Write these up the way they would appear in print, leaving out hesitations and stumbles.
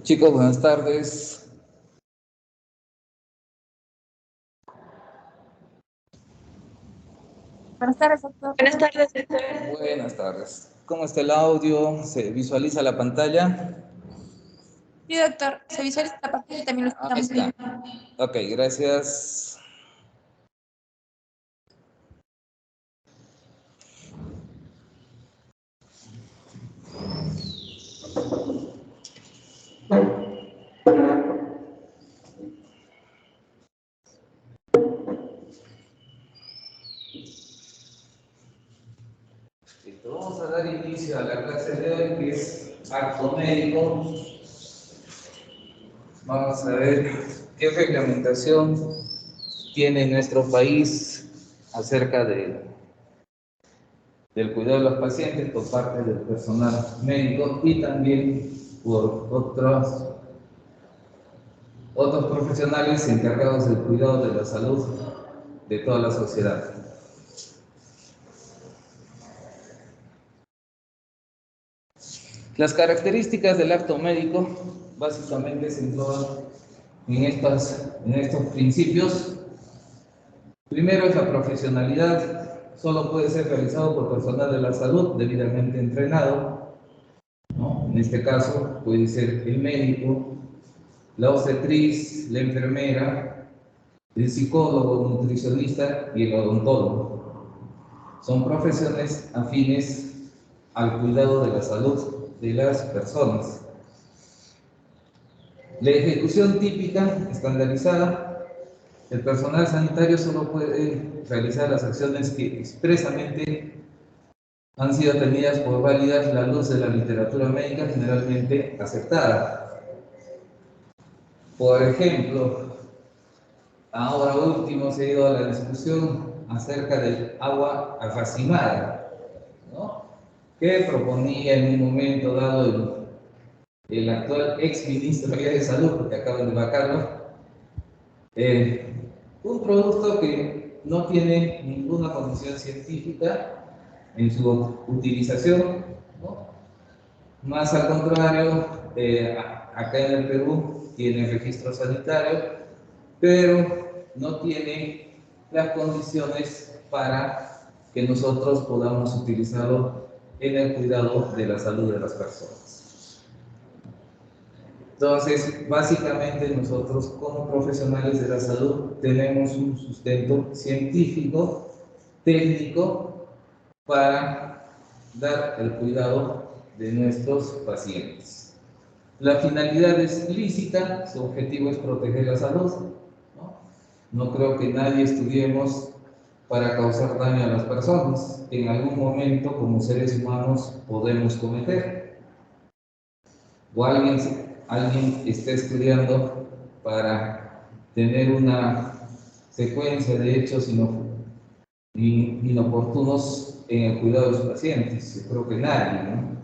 Chicos, buenas tardes. Buenas tardes, doctor. Buenas tardes, doctor. Buenas tardes. ¿Cómo está el audio? ¿Se visualiza la pantalla? Sí, doctor. Se visualiza la pantalla y también lo Ahí escuchamos bien. está. Ok, gracias. Listo, vamos a dar inicio a la clase de hoy, que es acto médico. Vamos a ver qué reglamentación tiene nuestro país acerca del cuidado de los pacientes por parte del personal médico y también por otros profesionales encargados del cuidado de la salud de toda la sociedad. Las características del acto médico básicamente se engloban en estos principios. Primero es la profesionalidad. Solo puede ser realizado por personal de la salud debidamente entrenado, ¿no? En este caso puede ser el médico, la obstetriz, la enfermera, el psicólogo, el nutricionista y el odontólogo. Son profesiones afines al cuidado de la salud de las personas. La ejecución típica, estandarizada, el personal sanitario solo puede realizar las acciones que expresamente han sido tenidas por válidas a la luz de la literatura médica generalmente aceptada. Por ejemplo, ahora último se ha ido a la discusión acerca del agua racimada, ¿no? Que proponía en un momento dado el actual ex ministro de Salud, porque acaban de vacarlo, un producto que no tiene ninguna condición científica en su utilización, ¿no? Más al contrario, acá en el Perú tiene registro sanitario, pero no tiene las condiciones para que nosotros podamos utilizarlo en el cuidado de la salud de las personas. Entonces, básicamente nosotros como profesionales de la salud tenemos un sustento científico, técnico, para dar el cuidado de nuestros pacientes. La finalidad es lícita, su objetivo es proteger la salud. No creo que nadie estudiemos para causar daño a las personas, que en algún momento como seres humanos podemos cometer. O alguien está estudiando para tener una secuencia de hechos inoportunos en el cuidado de los pacientes. Yo creo que nadie, ¿no?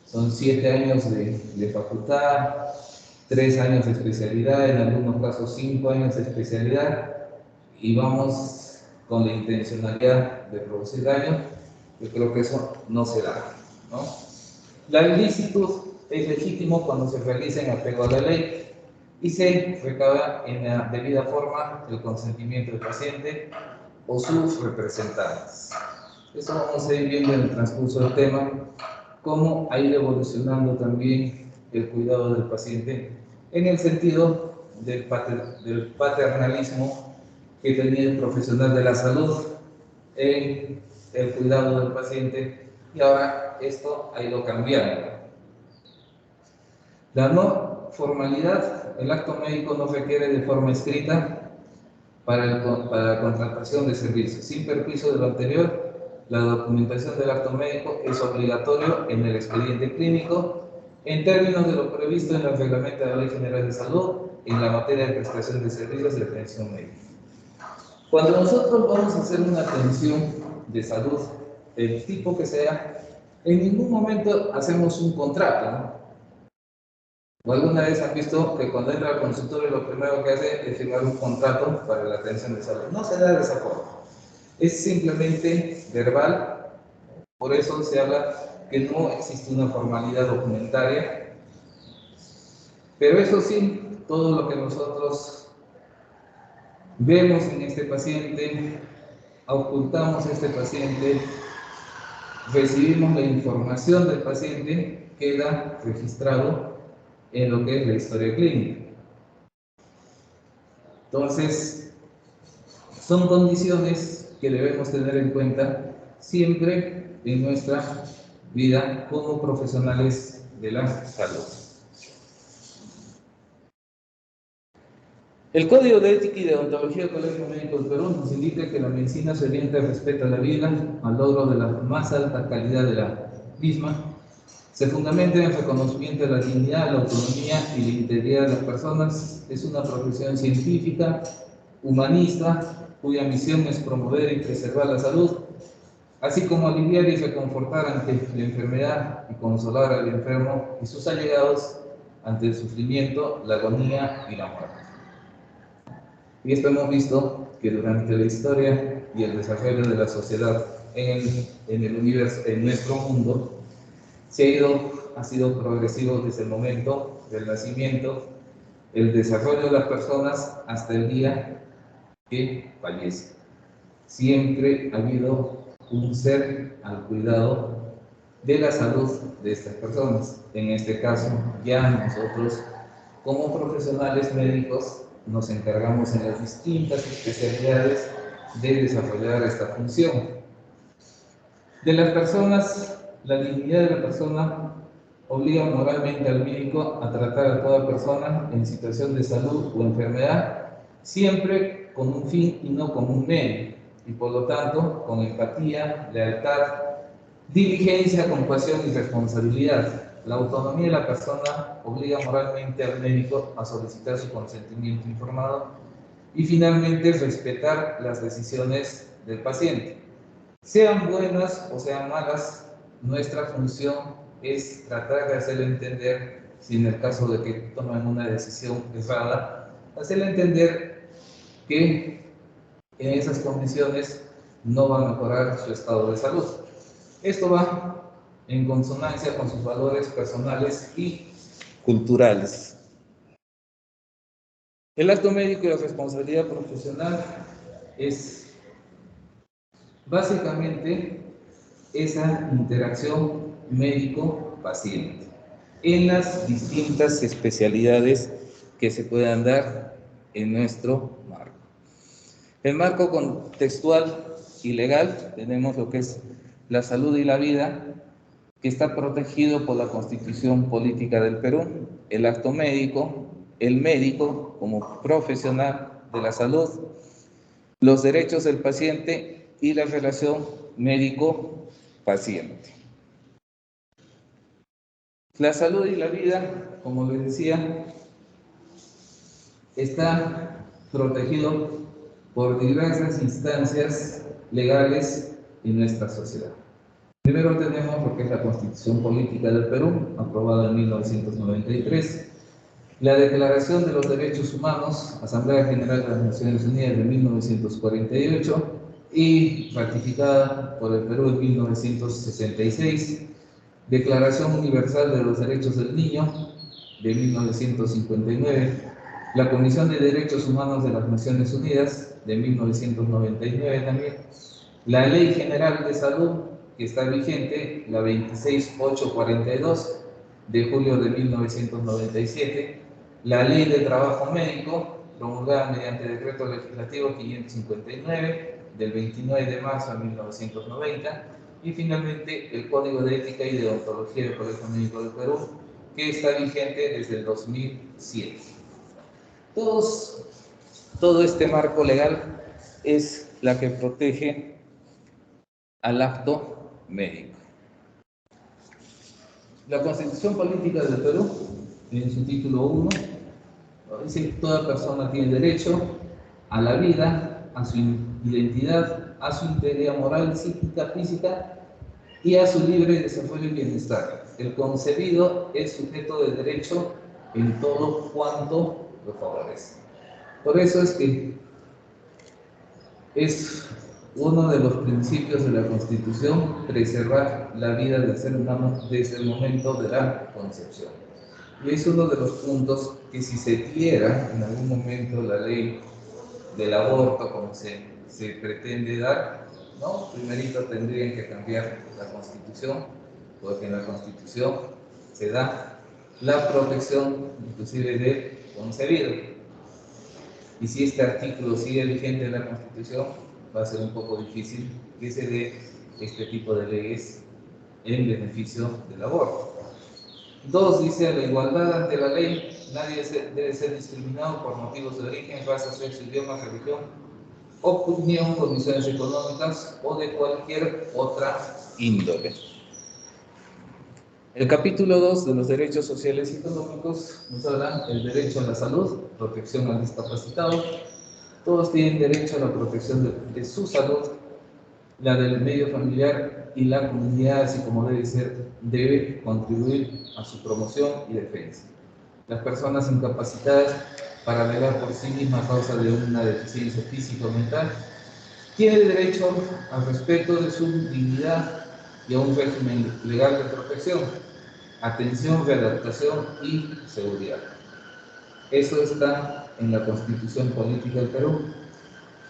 Son 7 años de facultad, 3 años de especialidad, en algunos casos 5 años de especialidad, y vamos con la intencionalidad de producir daño. Yo creo que eso no se da, ¿no? La ilicitud es legítimo cuando se realiza en apego a la ley y se recaba en la debida forma el consentimiento del paciente o sus representantes. Eso vamos a ir viendo en el transcurso del tema, cómo ha ido evolucionando también el cuidado del paciente en el sentido del paternalismo que tenía el profesional de la salud en el cuidado del paciente, y ahora esto ha ido cambiando. La no formalidad, el acto médico no requiere de forma escrita para la contratación de servicios. Sin perjuicio de lo anterior, la documentación del acto médico es obligatorio en el expediente clínico en términos de lo previsto en el reglamento de la Ley General de Salud en la materia de prestación de servicios de atención médica. Cuando nosotros vamos a hacer una atención de salud, del tipo que sea, en ningún momento hacemos un contrato, ¿no? ¿O alguna vez han visto que cuando entra al consultorio lo primero que hace es firmar un contrato para la atención de salud? No se da de esa forma. Es simplemente verbal. Por eso se habla que no existe una formalidad documentaria, Pero eso sí, todo lo que nosotros vemos en este paciente, ocultamos a este paciente, recibimos la información del paciente, queda registrado en lo que es la historia clínica. Entonces, son condiciones que debemos tener en cuenta siempre en nuestra vida como profesionales de la salud. El Código de Ética y Deontología del Colegio Médico del Perú nos indica que la medicina se orienta al respeto a la vida, al logro de la más alta calidad de la misma, se fundamenta en el reconocimiento de la dignidad, la autonomía y la integridad de las personas, es una profesión científica, humanista, cuya misión es promover y preservar la salud, así como aliviar y reconfortar ante la enfermedad y consolar al enfermo y sus allegados ante el sufrimiento, la agonía y la muerte. Y esto hemos visto que durante la historia y el desarrollo de la sociedad en el universo, en nuestro mundo, ha sido progresivo desde el momento del nacimiento, el desarrollo de las personas hasta el día que fallece. Siempre ha habido un ser al cuidado de la salud de estas personas. En este caso, ya nosotros, como profesionales médicos, nos encargamos en las distintas especialidades de desarrollar esta función. De las personas, la dignidad de la persona obliga moralmente al médico a tratar a toda persona en situación de salud o enfermedad, siempre con un fin y no con un medio, y por lo tanto con empatía, lealtad, diligencia, compasión y responsabilidad. La autonomía de la persona obliga moralmente al médico a solicitar su consentimiento informado y finalmente respetar las decisiones del paciente. Sean buenas o sean malas, nuestra función es tratar de hacerle entender, si en el caso de que tomen una decisión errada, hacerle entender que en esas condiciones no va a mejorar su estado de salud. Esto va en consonancia con sus valores personales y culturales. El acto médico y la responsabilidad profesional es básicamente esa interacción médico-paciente en las distintas especialidades que se puedan dar en nuestro marco. El marco contextual y legal tenemos lo que es la salud y la vida, que está protegido por la Constitución Política del Perú, el acto médico, el médico como profesional de la salud, los derechos del paciente y la relación médico-paciente. La salud y la vida, como les decía, está protegido por diversas instancias legales en nuestra sociedad. Primero tenemos lo que es la Constitución Política del Perú, aprobada en 1993, la Declaración de los Derechos Humanos, Asamblea General de las Naciones Unidas de 1948 y ratificada por el Perú en 1966, Declaración Universal de los Derechos del Niño de 1959, la Comisión de Derechos Humanos de las Naciones Unidas de 1999 también, la Ley General de Salud que está vigente, la 26842 de julio de 1997, la Ley de Trabajo Médico, promulgada mediante Decreto Legislativo 559 del 29 de marzo de 1990, y finalmente el Código de Ética y Deontología del Colegio Médico del Perú, que está vigente desde el 2007. Todo este marco legal es la que protege al acto médico. La Constitución Política del Perú, en su título 1, dice que toda persona tiene derecho a la vida, a su identidad, a su integridad moral, psíquica, física y a su libre desarrollo y bienestar. El concebido es sujeto de derecho en todo cuanto lo favorece. Por eso es que es uno de los principios de la Constitución preservar la vida del ser humano desde el momento de la concepción. Y es uno de los puntos que si se diera en algún momento la ley del aborto como se pretende dar, ¿no? Primerito tendrían que cambiar la Constitución, porque en la Constitución se da la protección inclusive del concebido. Y si este artículo sigue vigente en la Constitución, va a ser un poco difícil que se dé este tipo de leyes en beneficio del aborto. 2. Dice, la igualdad ante la ley, nadie debe ser discriminado por motivos de origen, raza, sexo, idioma, religión, opinión, condiciones económicas o de cualquier otra índole. El capítulo 2 de los derechos sociales y económicos nos habla el derecho a la salud, protección al discapacitado. Todos tienen derecho a la protección de su salud, la del medio familiar y la comunidad, así como debe ser, debe contribuir a su promoción y defensa. Las personas incapacitadas para velar por sí mismas a causa de una deficiencia física o mental tienen derecho al respeto de su dignidad y a un régimen legal de protección, atención, readaptación y seguridad. Eso está en la Constitución Política del Perú,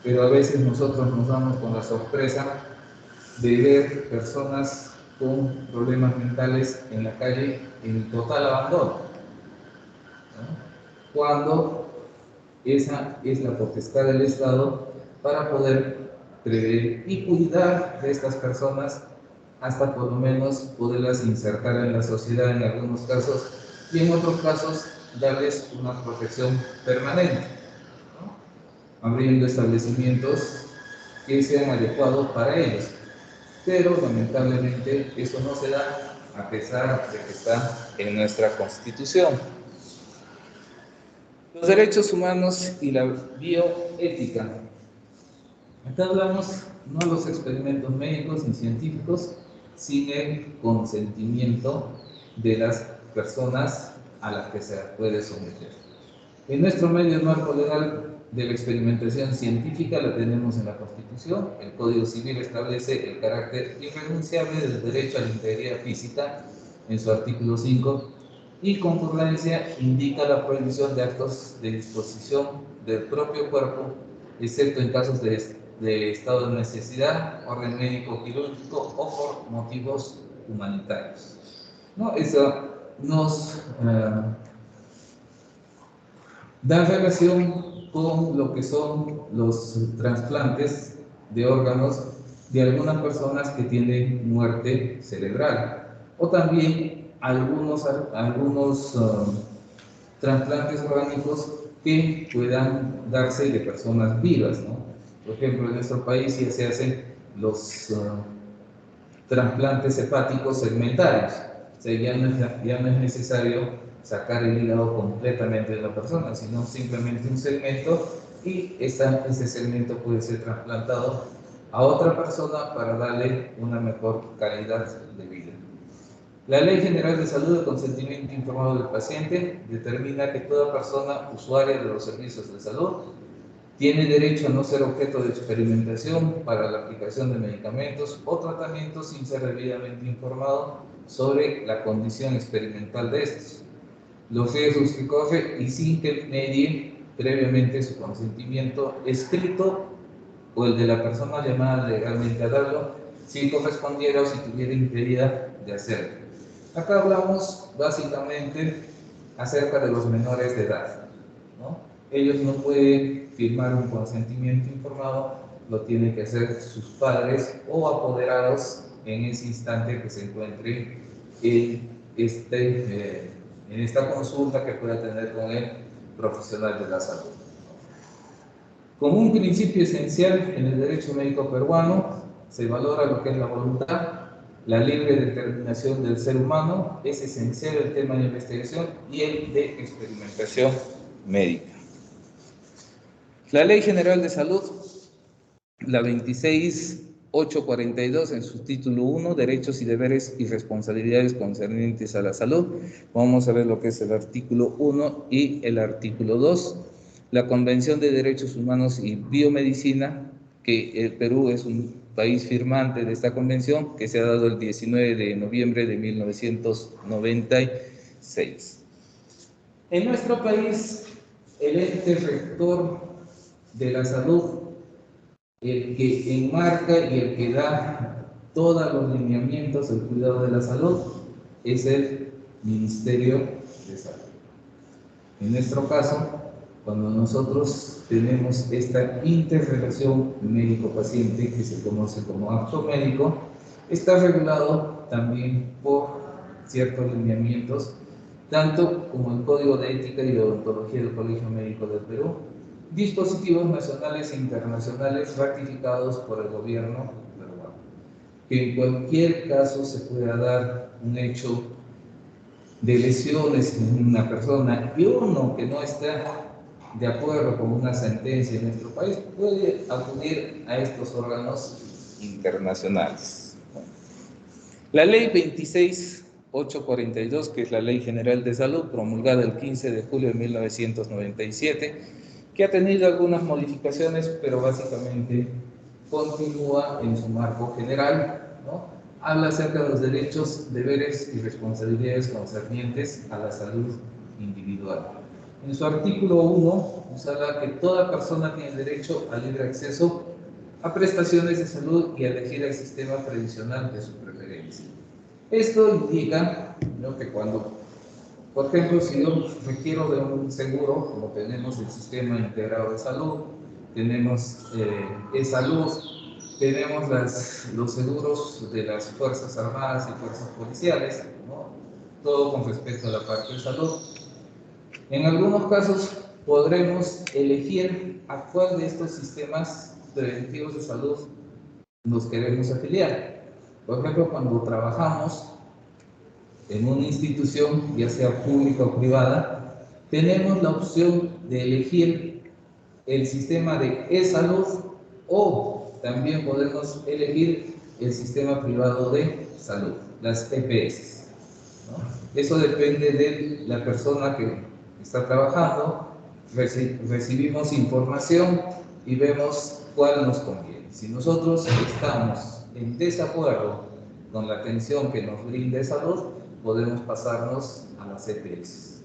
pero a veces nosotros nos damos con la sorpresa de ver personas con problemas mentales en la calle en total abandono, ¿no? Cuando esa es la potestad del Estado para poder prever y cuidar de estas personas hasta por lo menos poderlas insertar en la sociedad en algunos casos y en otros casos darles una protección permanente, ¿no? Abriendo establecimientos que sean adecuados para ellos. Pero lamentablemente eso no se da a pesar de que está en nuestra Constitución. Los derechos humanos y la bioética. Acá hablamos no de los experimentos médicos ni científicos sin el consentimiento de las personas a las que se puede someter. En nuestro medio marco legal de la experimentación científica la tenemos en la Constitución. El Código Civil establece el carácter irrenunciable del derecho a la integridad física en su artículo 5 y concurrencia indica la prohibición de actos de disposición del propio cuerpo, excepto en casos de estado de necesidad, orden médico quirúrgico o por motivos humanitarios. ¿No? Eso nos da relación con lo que son los trasplantes de órganos de algunas personas que tienen muerte cerebral o también algunos trasplantes orgánicos que puedan darse de personas vivas, ¿no? Por ejemplo, en nuestro país ya se hacen los trasplantes hepáticos segmentarios, o sea, ya no es necesario sacar el hígado completamente de la persona, sino simplemente un segmento y ese segmento puede ser trasplantado a otra persona para darle una mejor calidad de vida. La Ley General de Salud de Consentimiento Informado del Paciente determina que toda persona usuaria de los servicios de salud tiene derecho a no ser objeto de experimentación para la aplicación de medicamentos o tratamientos sin ser debidamente informado sobre la condición experimental de estos, los riesgos que corre y sin que medie previamente su consentimiento escrito o el de la persona llamada legalmente a darlo, si correspondiera o si tuviera impedida de hacerlo. Acá hablamos básicamente acerca de los menores de edad, ¿no? Ellos no pueden firmar un consentimiento informado, lo tienen que hacer sus padres o apoderados en ese instante que se encuentre en esta consulta que pueda tener con el profesional de la salud. Como un principio esencial en el derecho médico peruano, se valora lo que es la voluntad, la libre determinación del ser humano, es esencial el tema de investigación y el de experimentación médica. La Ley General de Salud, la 26842 en su título 1, Derechos y Deberes y Responsabilidades concernientes a la salud. Vamos a ver lo que es el artículo 1 y el artículo 2. La Convención de Derechos Humanos y Biomedicina, que el Perú es un país firmante de esta convención, que se ha dado el 19 de noviembre de 1996. En nuestro país, el ente rector de la salud, el que enmarca y el que da todos los lineamientos del cuidado de la salud, es el Ministerio de Salud. En nuestro caso, cuando nosotros tenemos esta interrelación médico-paciente que se conoce como acto médico, está regulado también por ciertos lineamientos, tanto como el Código de Ética y de Odontología del Colegio Médico del Perú, dispositivos nacionales e internacionales ratificados por el gobierno peruano, que en cualquier caso se pueda dar un hecho de lesiones en una persona y uno que no está de acuerdo con una sentencia en nuestro país puede acudir a estos órganos internacionales. La ley 26842, que es la Ley General de Salud, promulgada el 15 de julio de 1997, que ha tenido algunas modificaciones, pero básicamente continúa en su marco general, ¿no? Habla acerca de los derechos, deberes y responsabilidades concernientes a la salud individual. En su artículo 1, habla que toda persona tiene derecho al libre acceso a prestaciones de salud y a elegir el sistema previsional de su preferencia. Esto indica, ¿no?, que cuando, por ejemplo, si yo requiero de un seguro, como tenemos el Sistema Integrado de Salud, tenemos e-Salud, tenemos los seguros de las Fuerzas Armadas y Fuerzas Policiales, ¿no?, todo con respecto a la parte de salud. En algunos casos podremos elegir a cuál de estos sistemas preventivos de salud nos queremos afiliar. Por ejemplo, cuando trabajamos en una institución, ya sea pública o privada, tenemos la opción de elegir el sistema de e-Salud o también podemos elegir el sistema privado de salud, las EPS, ¿no? Eso depende de la persona que está trabajando. Recibimos información y vemos cuál nos conviene. Si nosotros estamos en desacuerdo con la atención que nos brinda salud, podemos pasarnos a las EPS.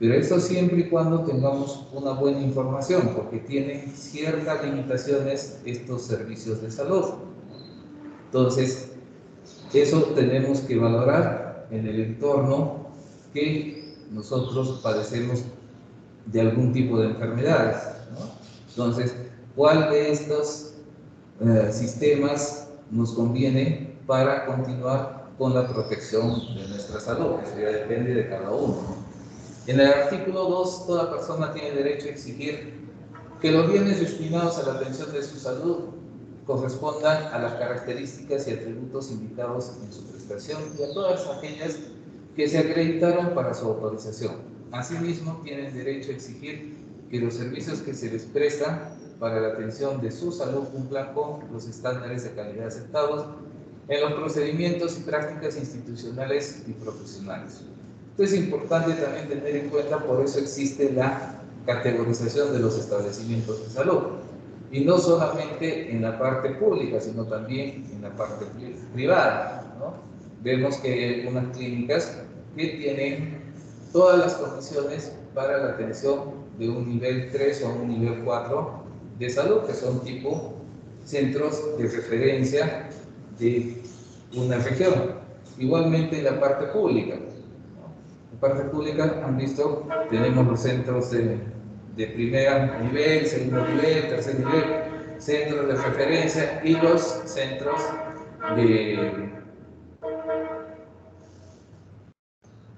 Pero eso siempre y cuando tengamos una buena información, porque tienen ciertas limitaciones estos servicios de salud. Entonces, eso tenemos que valorar en el entorno que nosotros padecemos de algún tipo de enfermedades, ¿no? Entonces, ¿cuál de estos sistemas nos conviene para continuar con la protección de nuestra salud? Eso ya depende de cada uno, ¿no? En el artículo 2, toda persona tiene derecho a exigir que los bienes destinados a la atención de su salud correspondan a las características y atributos indicados en su prestación y a todas aquellas que se acreditaron para su autorización. Asimismo, tienen derecho a exigir que los servicios que se les prestan para la atención de su salud cumplan con los estándares de calidad aceptados en los procedimientos y prácticas institucionales y profesionales. Esto es importante también tener en cuenta, por eso existe la categorización de los establecimientos de salud. Y no solamente en la parte pública, sino también en la parte privada, ¿no? Vemos que hay algunas clínicas que tienen todas las condiciones para la atención de un nivel 3 o un nivel 4 de salud, que son tipo centros de referencia de una región. Igualmente en la parte pública. En la parte pública, han visto, tenemos los centros de primer nivel, segundo nivel, tercer nivel, centros de referencia y los centros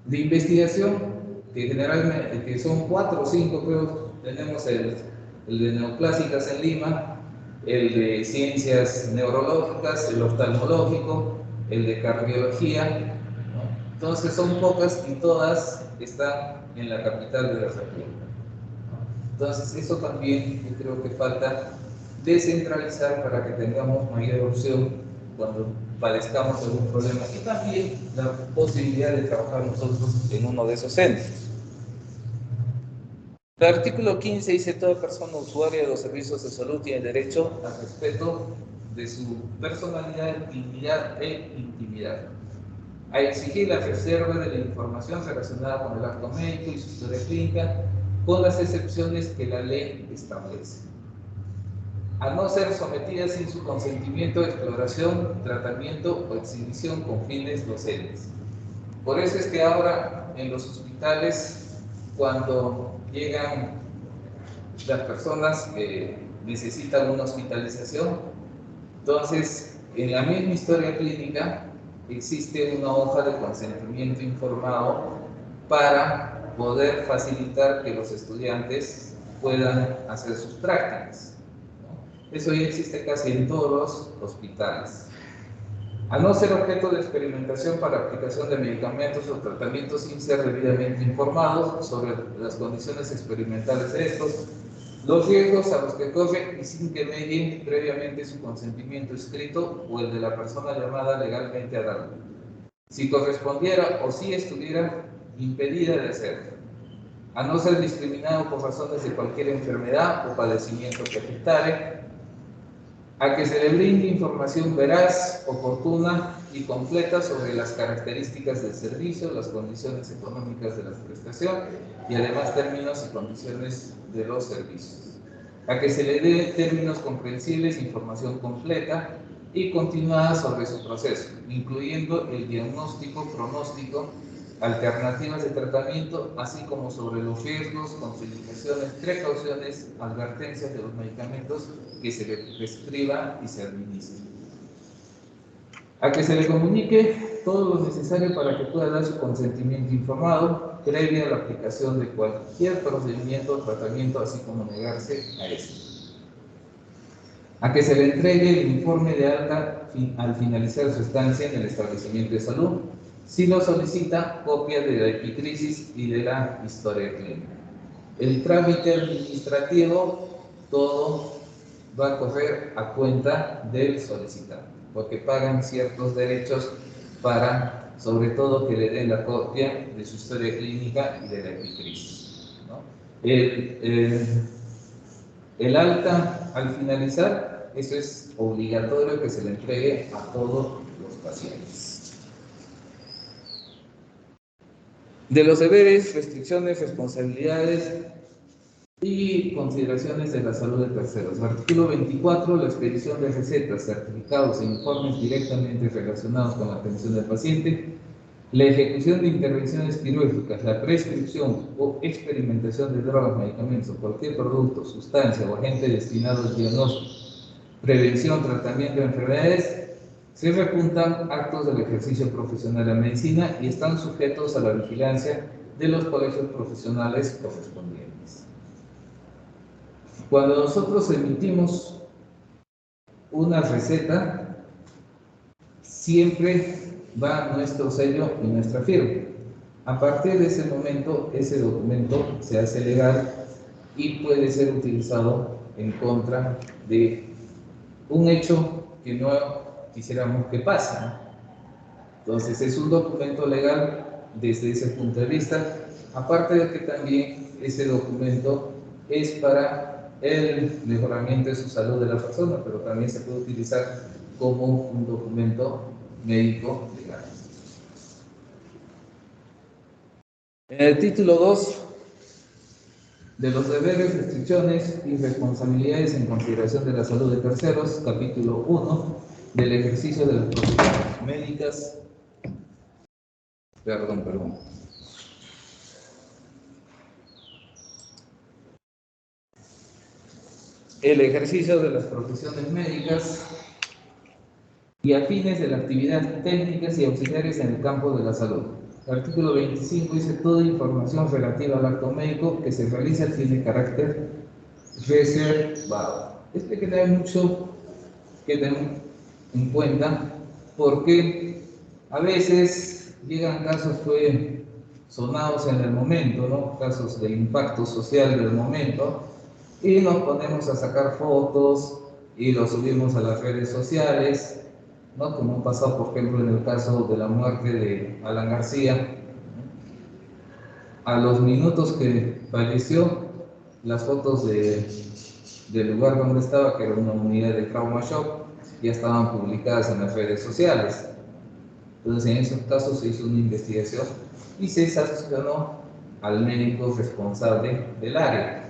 de investigación, que generalmente que son 4 o 5, creo. Tenemos el de neoplásicas en Lima, el de ciencias neurológicas, el oftalmológico, el de cardiología, ¿no? Entonces son pocas y todas están en la capital de la República. Entonces eso también yo creo que falta descentralizar para que tengamos mayor opción cuando padezcamos algún problema y también la posibilidad de trabajar nosotros en uno de esos centros. El artículo 15 dice: toda persona usuaria de los servicios de salud tiene derecho al respeto de su personalidad, dignidad e intimidad. a exigir la reserva de la información relacionada con el acto médico y su historia clínica, con las excepciones que la ley establece, a no ser sometida sin su consentimiento a exploración, tratamiento o exhibición con fines docentes. Por eso es que ahora en los hospitales, cuando llegan las personas que necesitan una hospitalización, entonces en la misma historia clínica existe una hoja de consentimiento informado para poder facilitar que los estudiantes puedan hacer sus prácticas, ¿no? Eso ya existe casi en todos los hospitales. A no ser objeto de experimentación para aplicación de medicamentos o tratamientos sin ser debidamente informados sobre las condiciones experimentales de estos, los riesgos a los que corre y sin que medien previamente su consentimiento escrito o el de la persona llamada legalmente a darlo, si correspondiera o si estuviera impedida de hacerlo, a no ser discriminado por razones de cualquier enfermedad o padecimiento que afectare, a que se le brinde información veraz, oportuna y completa sobre las características del servicio, las condiciones económicas de la prestación y además términos y condiciones de los servicios, a que se le dé términos comprensibles, información completa y continuada sobre su proceso, incluyendo el diagnóstico, pronóstico, alternativas de tratamiento, así como sobre los riesgos, contraindicaciones, precauciones, advertencias de los medicamentos que se le prescriba y se administre. A que se le comunique todo lo necesario para que pueda dar su consentimiento informado previa a la aplicación de cualquier procedimiento o tratamiento, así como negarse a este. A que se le entregue el informe de alta al finalizar su estancia en el establecimiento de salud, si lo solicita, copia de la epicrisis y de la historia clínica. El trámite administrativo, todo va a correr a cuenta del solicitante, porque pagan ciertos derechos para, sobre todo, que le den la copia de su historia clínica y de la epicrisis, ¿no? El alta, al finalizar, eso es obligatorio que se le entregue a todos los pacientes. De los deberes, restricciones, responsabilidades y consideraciones de la salud de terceros. Artículo 24. La expedición de recetas, certificados e informes directamente relacionados con la atención del paciente, la ejecución de intervenciones quirúrgicas, la prescripción o experimentación de drogas, medicamentos o cualquier producto, sustancia o agente destinado al diagnóstico, prevención, tratamiento de enfermedades, se repuntan actos del ejercicio profesional de la medicina y están sujetos a la vigilancia de los colegios profesionales correspondientes. Cuando nosotros emitimos una receta, siempre va nuestro sello y nuestra firma. A partir de ese momento, ese documento se hace legal y puede ser utilizado en contra de un hecho que no quisiéramos que pase, ¿no? Entonces es un documento legal desde ese punto de vista, aparte de que también ese documento es para el mejoramiento de su salud de la persona, pero también se puede utilizar como un documento médico legal. En el título 2 de los deberes, restricciones y responsabilidades en consideración de la salud de terceros, capítulo 1 del ejercicio de las profesiones médicas. Perdón. El ejercicio de las profesiones médicas y a fines de la actividad técnicas y auxiliares en el campo de la salud. El artículo 25 dice: toda información relativa al acto médico que se realiza tiene carácter reservado. Esto hay que tener mucho que tener en cuenta, porque a veces llegan casos sonados en el momento, ¿no? Casos de impacto social del momento, y nos ponemos a sacar fotos y los subimos a las redes sociales, ¿no? Como pasó, por ejemplo, en el caso de la muerte de Alan García. A los minutos que falleció, las fotos del lugar donde estaba, que era una unidad de trauma shock, ya estaban publicadas en las redes sociales. Entonces, en esos casos se hizo una investigación y se sancionó al médico responsable del área,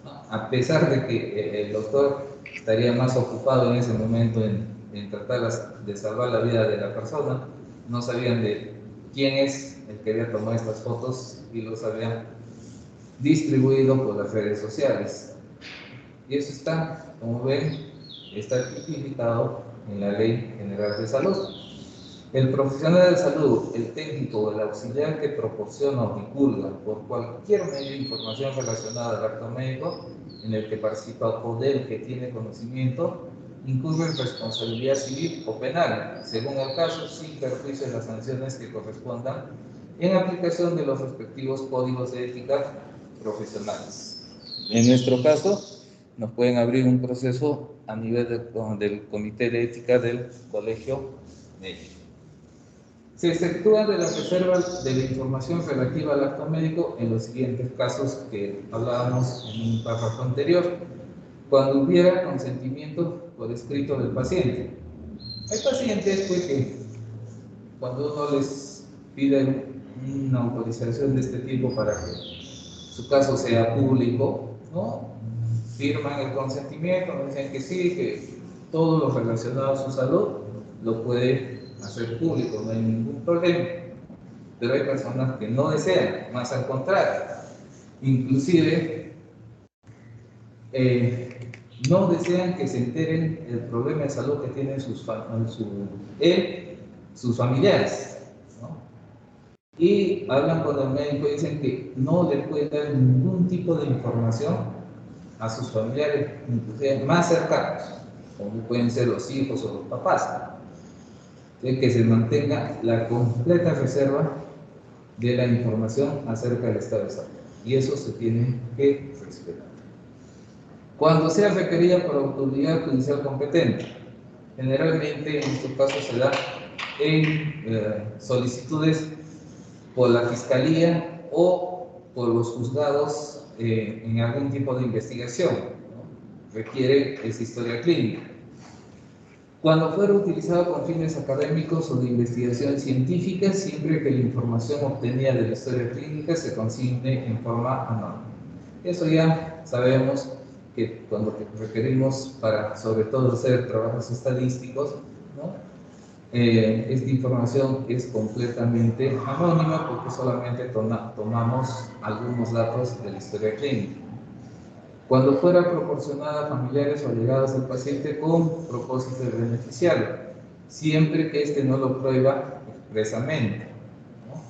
¿no? A pesar de que el doctor estaría más ocupado en ese momento en tratar de salvar la vida de la persona, no sabían de quién es el que había tomado estas fotos y los había distribuido por las redes sociales. Y eso está, como ven, está tipificado en la Ley General de Salud. El profesional de salud, el técnico o el auxiliar que proporciona o divulga por cualquier medio de información relacionada al acto médico en el que participa o del que tiene conocimiento, incurre en responsabilidad civil o penal, según el caso, sin perjuicio de las sanciones que correspondan, en aplicación de los respectivos códigos de ética profesionales. En nuestro caso, nos pueden abrir un proceso a nivel del Comité de Ética del Colegio Médico. Se efectúa de la reserva de la información relativa al acto médico en los siguientes casos que hablábamos en un párrafo anterior. Cuando hubiera consentimiento por escrito del paciente. Hay pacientes pues, que cuando uno les pide una autorización de este tipo para que su caso sea público, ¿no? Firman el consentimiento, nos dicen que sí, que todo lo relacionado a su salud lo puede hacer público, no hay ningún problema. Pero hay personas que no desean, más al contrario, inclusive no desean que se enteren el problema de salud que tienen sus familiares, ¿no? Y hablan con el médico y dicen que no le pueden dar ningún tipo de información a sus familiares, inclusive más cercanos, como pueden ser los hijos o los papás, que se mantenga la completa reserva de la información acerca del estado de salud. Y eso se tiene que respetar. Cuando sea requerida por autoridad judicial competente, generalmente en estos casos se da en solicitudes por la Fiscalía o por los juzgados en algún tipo de investigación, ¿no? Requiere esa historia clínica. Cuando fuera utilizado con fines académicos o de investigación científica, siempre que la información obtenida de la historia clínica se consigne en forma anónima. Eso ya sabemos que cuando requerimos para, sobre todo, hacer trabajos estadísticos, ¿no? Esta información es completamente anónima porque solamente tomamos algunos datos de la historia clínica. Cuando fuera proporcionada a familiares o allegados del paciente con propósito de beneficiarlo, siempre que éste no lo prueba expresamente, ¿no?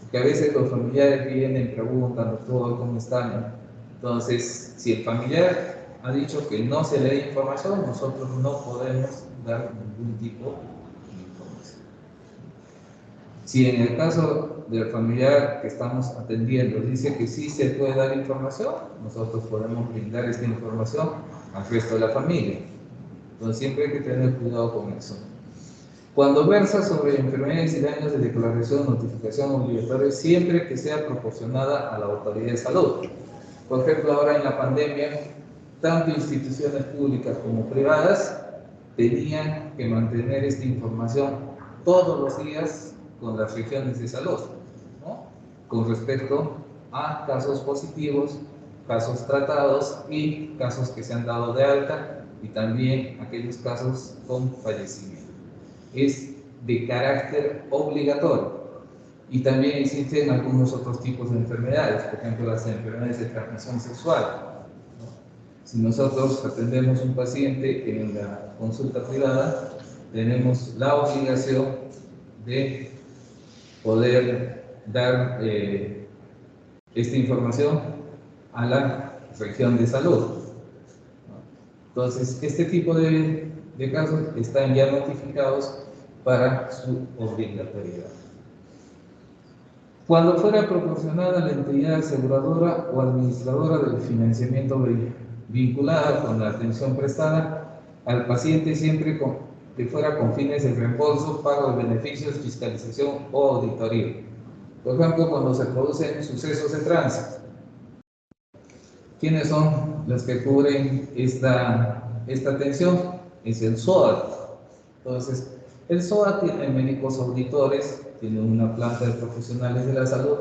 Porque a veces los familiares vienen, preguntan, doctor, ¿cómo están? Entonces, si el familiar ha dicho que no se le da información, nosotros no podemos dar ningún tipo de información. Si en el caso del familiar que estamos atendiendo dice que sí se puede dar información, nosotros podemos brindar esta información al resto de la familia. Entonces siempre hay que tener cuidado con eso. Cuando versa sobre enfermedades y daños de declaración o notificación obligatoria, siempre que sea proporcionada a la autoridad de salud. Por ejemplo, ahora en la pandemia, tanto instituciones públicas como privadas tenían que mantener esta información todos los días con las regiones de salud, ¿no? Con respecto a casos positivos, casos tratados y casos que se han dado de alta y también aquellos casos con fallecimiento. Es de carácter obligatorio. Y también existen algunos otros tipos de enfermedades, por ejemplo las enfermedades de transmisión sexual, ¿no? Si nosotros atendemos a un paciente en la consulta privada, tenemos la obligación de poder dar esta información a la región de salud, ¿no? Entonces, este tipo de casos están ya notificados para su obligatoriedad. Cuando fuera proporcionada la entidad aseguradora o administradora del financiamiento vinculada con la atención prestada al paciente siempre que fuera con fines de reembolso, pago de beneficios, fiscalización o auditoría. Por ejemplo, cuando se producen sucesos de tránsito, ¿quiénes son los que cubren esta atención? Es el SOAT. Entonces, El SOA tiene médicos auditores, tiene una planta de profesionales de la salud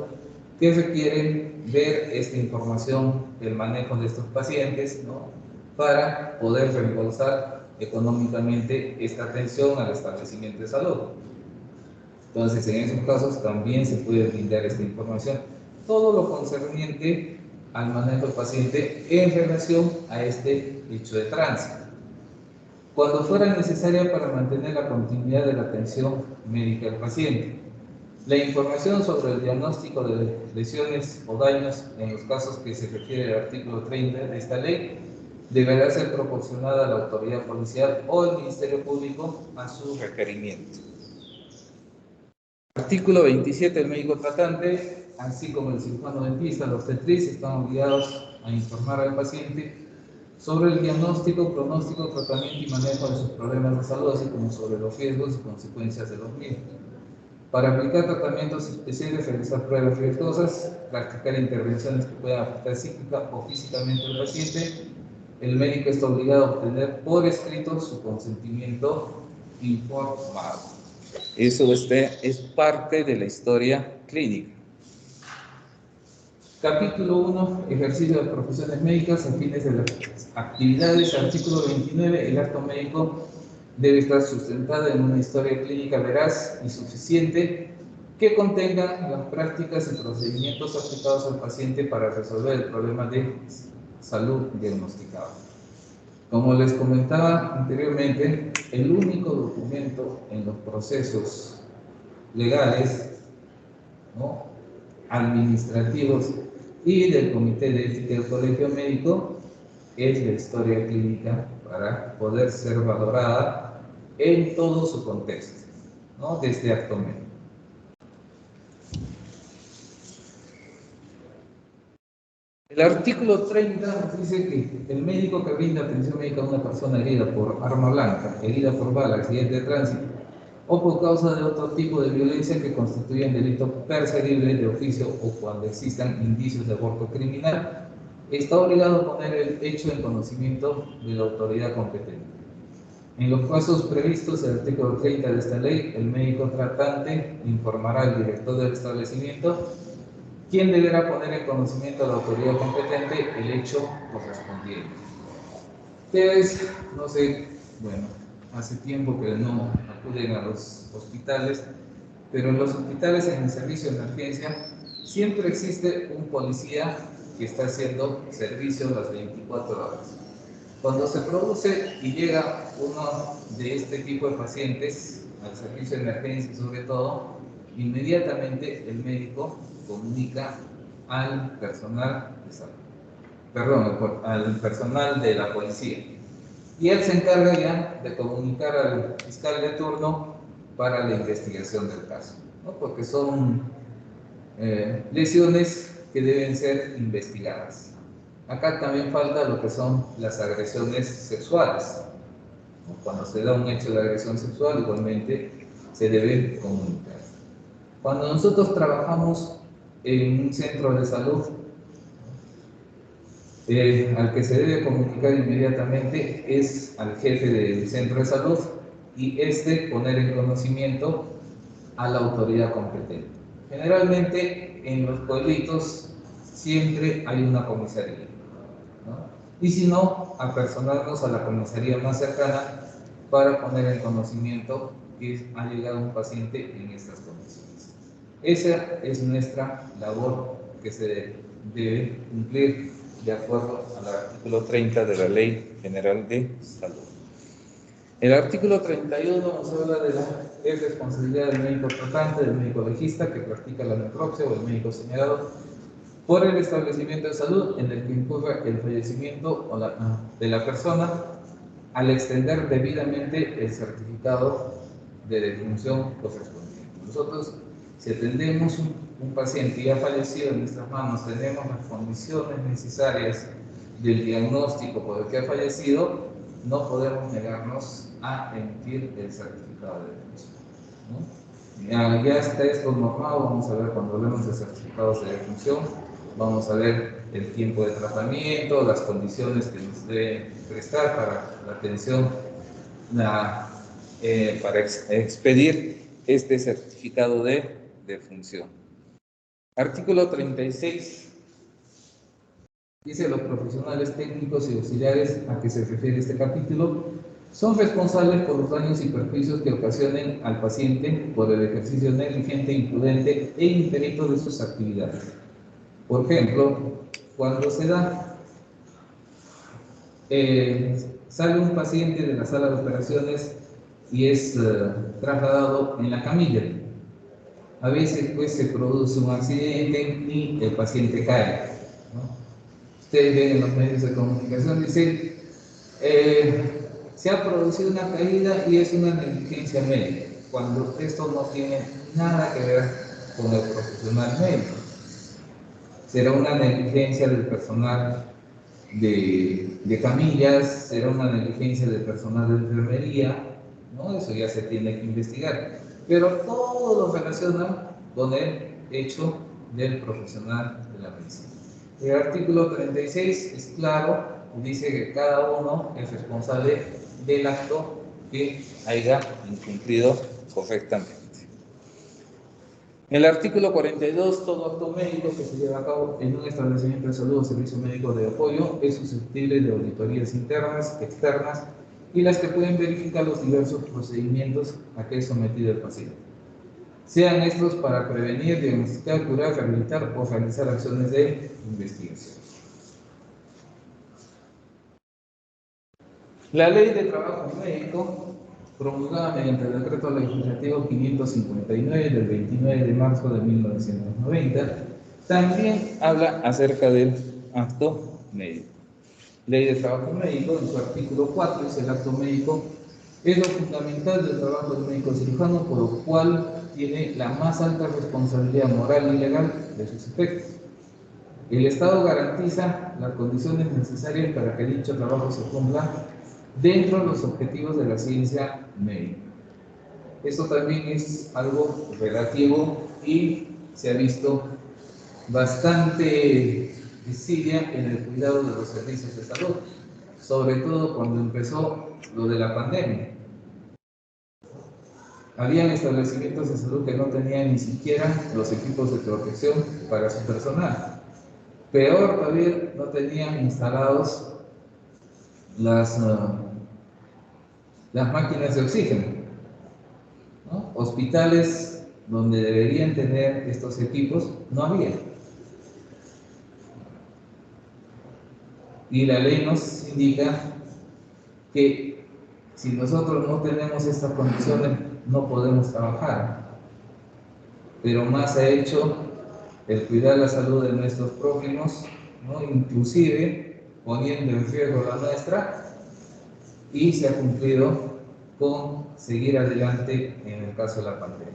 que requieren ver esta información del manejo de estos pacientes, ¿no?, para poder reembolsar económicamente esta atención al establecimiento de salud. Entonces, en esos casos también se puede brindar esta información. Todo lo concerniente al manejo del paciente en relación a este hecho de tránsito. Cuando fuera necesaria para mantener la continuidad de la atención médica al paciente. La información sobre el diagnóstico de lesiones o daños en los casos que se refiere al artículo 30 de esta ley deberá ser proporcionada a la autoridad policial o al Ministerio Público a su requerimiento. Artículo 27. El médico tratante, así como el cirujano dentista, la obstetriz, están obligados a informar al paciente sobre el diagnóstico, pronóstico, tratamiento y manejo de sus problemas de salud, así como sobre los riesgos y consecuencias de los mismos. Para aplicar tratamientos especiales, realizar pruebas riesgosas, practicar intervenciones que puedan afectar psíquica o físicamente al paciente, el médico está obligado a obtener por escrito su consentimiento informado. Eso es parte de la historia clínica. Capítulo 1. Ejercicio de profesiones médicas a fines de las actividades. Artículo 29. El acto médico debe estar sustentado en una historia clínica veraz y suficiente que contenga las prácticas y procedimientos aplicados al paciente para resolver el problema de salud diagnosticado. Como les comentaba anteriormente, el único documento en los procesos legales, ¿no?, administrativos y del Comité de Ética del Colegio Médico es la historia clínica para poder ser valorada en todo su contexto, ¿no?, de este acto médico. El artículo 30 nos dice que el médico que brinda atención médica a una persona herida por arma blanca, herida por bala, accidente de tránsito o por causa de otro tipo de violencia que constituyan delito perseguible de oficio o cuando existan indicios de aborto criminal, está obligado a poner el hecho en conocimiento de la autoridad competente. En los casos previstos en el artículo 30 de esta ley, el médico tratante informará al director del establecimiento, quien deberá poner en conocimiento a la autoridad competente el hecho correspondiente. Ustedes, no sé, bueno, hace tiempo que no acuden a los hospitales, pero en los hospitales, en el servicio de emergencia, siempre existe un policía que está haciendo servicio las 24 horas. Cuando se produce y llega uno de este tipo de pacientes al servicio de emergencia, sobre todo, inmediatamente el médico comunica al personal de salud, perdón, al personal de la policía. Y él se encarga ya de comunicar al fiscal de turno para la investigación del caso, ¿no?, porque son lesiones que deben ser investigadas. Acá también falta lo que son las agresiones sexuales. Cuando se da un hecho de agresión sexual, igualmente se debe comunicar. Cuando nosotros trabajamos en un centro de salud, al que se debe comunicar inmediatamente es al jefe del centro de salud y poner en conocimiento a la autoridad competente. Generalmente en los pueblitos siempre hay una comisaría, ¿no?, y si no, apersonarnos a la comisaría más cercana para poner en conocimiento que ha llegado un paciente en estas condiciones. Esa es nuestra labor que se debe cumplir de acuerdo al artículo 30 de la Ley General de Salud. El artículo 31 nos habla de la responsabilidad del médico tratante, del médico legista que practica la necropsia o el médico señalado por el establecimiento de salud en el que incurra el fallecimiento de la persona al extender debidamente el certificado de defunción correspondiente. Nosotros, si atendemos un paciente ya fallecido en nuestras manos, tenemos las condiciones necesarias del diagnóstico por el que ha fallecido, no podemos negarnos a emitir el certificado de defunción, ¿no? Ya está esto normado. Vamos a ver, cuando hablemos de certificados de defunción, vamos a ver el tiempo de tratamiento, las condiciones que nos debe prestar para la atención para expedir este certificado de defunción. Artículo 36. Dice: los profesionales técnicos y auxiliares a que se refiere este capítulo son responsables por los daños y perjuicios que ocasionen al paciente por el ejercicio negligente, imprudente e imperito de sus actividades. Por ejemplo, cuando sale un paciente de la sala de operaciones y es trasladado en la camilla. A veces pues se produce un accidente y el paciente cae, ¿no? Ustedes ven en los medios de comunicación, dicen, se ha producido una caída y es una negligencia médica, cuando esto no tiene nada que ver con el profesional médico. Será una negligencia del personal de camillas, será una negligencia del personal de enfermería, ¿no? Eso ya se tiene que investigar. Pero todo lo relaciona con el hecho del profesional de la medicina. El artículo 36 es claro, dice que cada uno es responsable del acto que haya incumplido correctamente. El artículo 42, todo acto médico que se lleva a cabo en un establecimiento de salud o servicio médico de apoyo es susceptible de auditorías internas, externas y las que pueden verificar los diversos procedimientos a que es sometido el paciente. Sean estos para prevenir, diagnosticar, curar, rehabilitar o realizar acciones de investigación. La Ley de Trabajo Médico, promulgada mediante el Decreto Legislativo 559 del 29 de marzo de 1990, también habla acerca del acto médico. Ley de Trabajo Médico, en su artículo 4, dice: el acto médico es lo fundamental del trabajo del médico cirujano, por lo cual tiene la más alta responsabilidad moral y legal de sus efectos. El Estado garantiza las condiciones necesarias para que dicho trabajo se cumpla dentro de los objetivos de la ciencia médica. Esto también es algo relativo y se ha visto bastante desidia en el cuidado de los servicios de salud, sobre todo cuando empezó lo de la pandemia. Habían establecimientos de salud que no tenían ni siquiera los equipos de protección para su personal. Peor todavía, no tenían instalados las máquinas de oxígeno, ¿no? Hospitales donde deberían tener estos equipos no había. Y la ley nos indica que si nosotros no tenemos estas condiciones no podemos trabajar. Pero más ha hecho el cuidar la salud de nuestros prójimos, ¿no? Inclusive poniendo en riesgo la nuestra, y se ha cumplido con seguir adelante en el caso de la pandemia.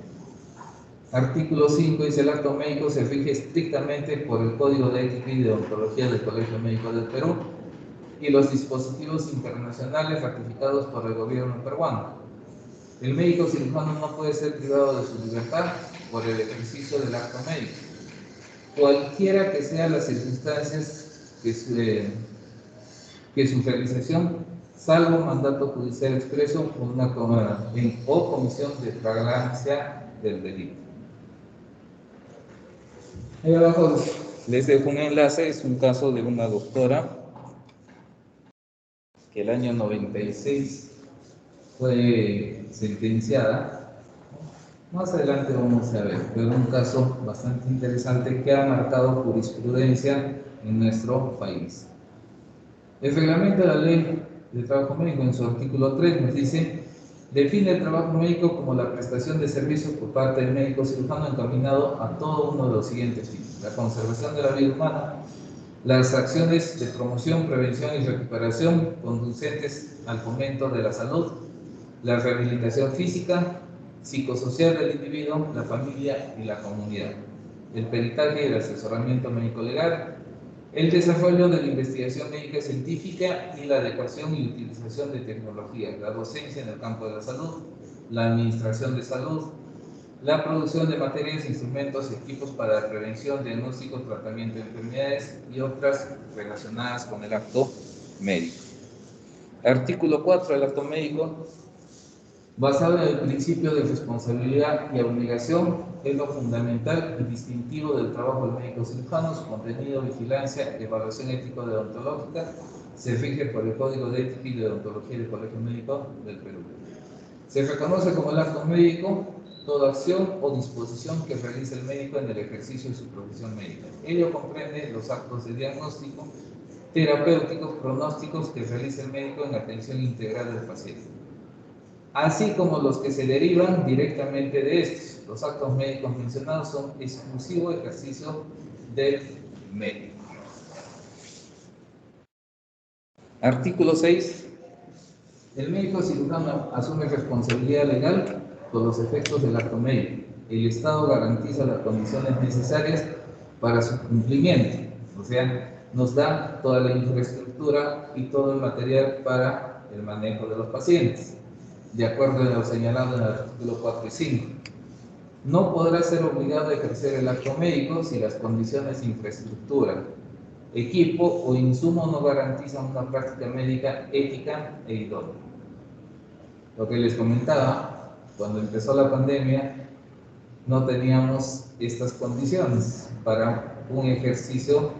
Artículo 5 dice: el acto médico se rige estrictamente por el Código de Ética y Deontología del Colegio Médico del Perú y los dispositivos internacionales ratificados por el gobierno peruano. El médico cirujano no puede ser privado de su libertad por el ejercicio del acto médico, cualquiera que sean las circunstancias que su realización, salvo mandato judicial expreso o comisión de flagrancia del delito. Ahí abajo les dejo un enlace, es un caso de una doctora que el año 96 fue sentenciada. Más adelante vamos a ver, pero un caso bastante interesante que ha marcado jurisprudencia en nuestro país. El reglamento de la Ley de Trabajo Médico, en su artículo 3, nos dice: define el trabajo médico como la prestación de servicios por parte del médico cirujano encaminado a todo uno de los siguientes fines: la conservación de la vida humana, las acciones de promoción, prevención y recuperación conducentes al fomento de la salud, la rehabilitación física, psicosocial del individuo, la familia y la comunidad, el peritaje y el asesoramiento médico-legal, el desarrollo de la investigación médica científica y la adecuación y utilización de tecnología, la docencia en el campo de la salud, la administración de salud, la producción de materias, instrumentos y equipos para la prevención, diagnóstico, tratamiento de enfermedades y otras relacionadas con el acto médico. Artículo 4 del acto médico Basado en el principio de responsabilidad y obligación, es lo fundamental y distintivo del trabajo del médico cirujano. Su contenido, vigilancia, evaluación ético-deontológica se rige por el Código de Ética y Deontología del Colegio Médico del Perú. Se reconoce como el acto médico toda acción o disposición que realiza el médico en el ejercicio de su profesión médica. Ello comprende los actos de diagnóstico, terapéuticos, pronósticos que realiza el médico en atención integral del paciente, así como los que se derivan directamente de estos. Los actos médicos mencionados son exclusivo ejercicio del médico. Artículo 6. El médico cirujano asume responsabilidad legal por los efectos del acto médico. El Estado garantiza las condiciones necesarias para su cumplimiento, o sea, nos da toda la infraestructura y todo el material para el manejo de los pacientes, de acuerdo a lo señalado en el artículo 4 y 5. No podrá ser obligado a ejercer el acto médico si las condiciones de infraestructura, equipo o insumo no garantizan una práctica médica ética e idónea. Lo que les comentaba, cuando empezó la pandemia, no teníamos estas condiciones para un ejercicio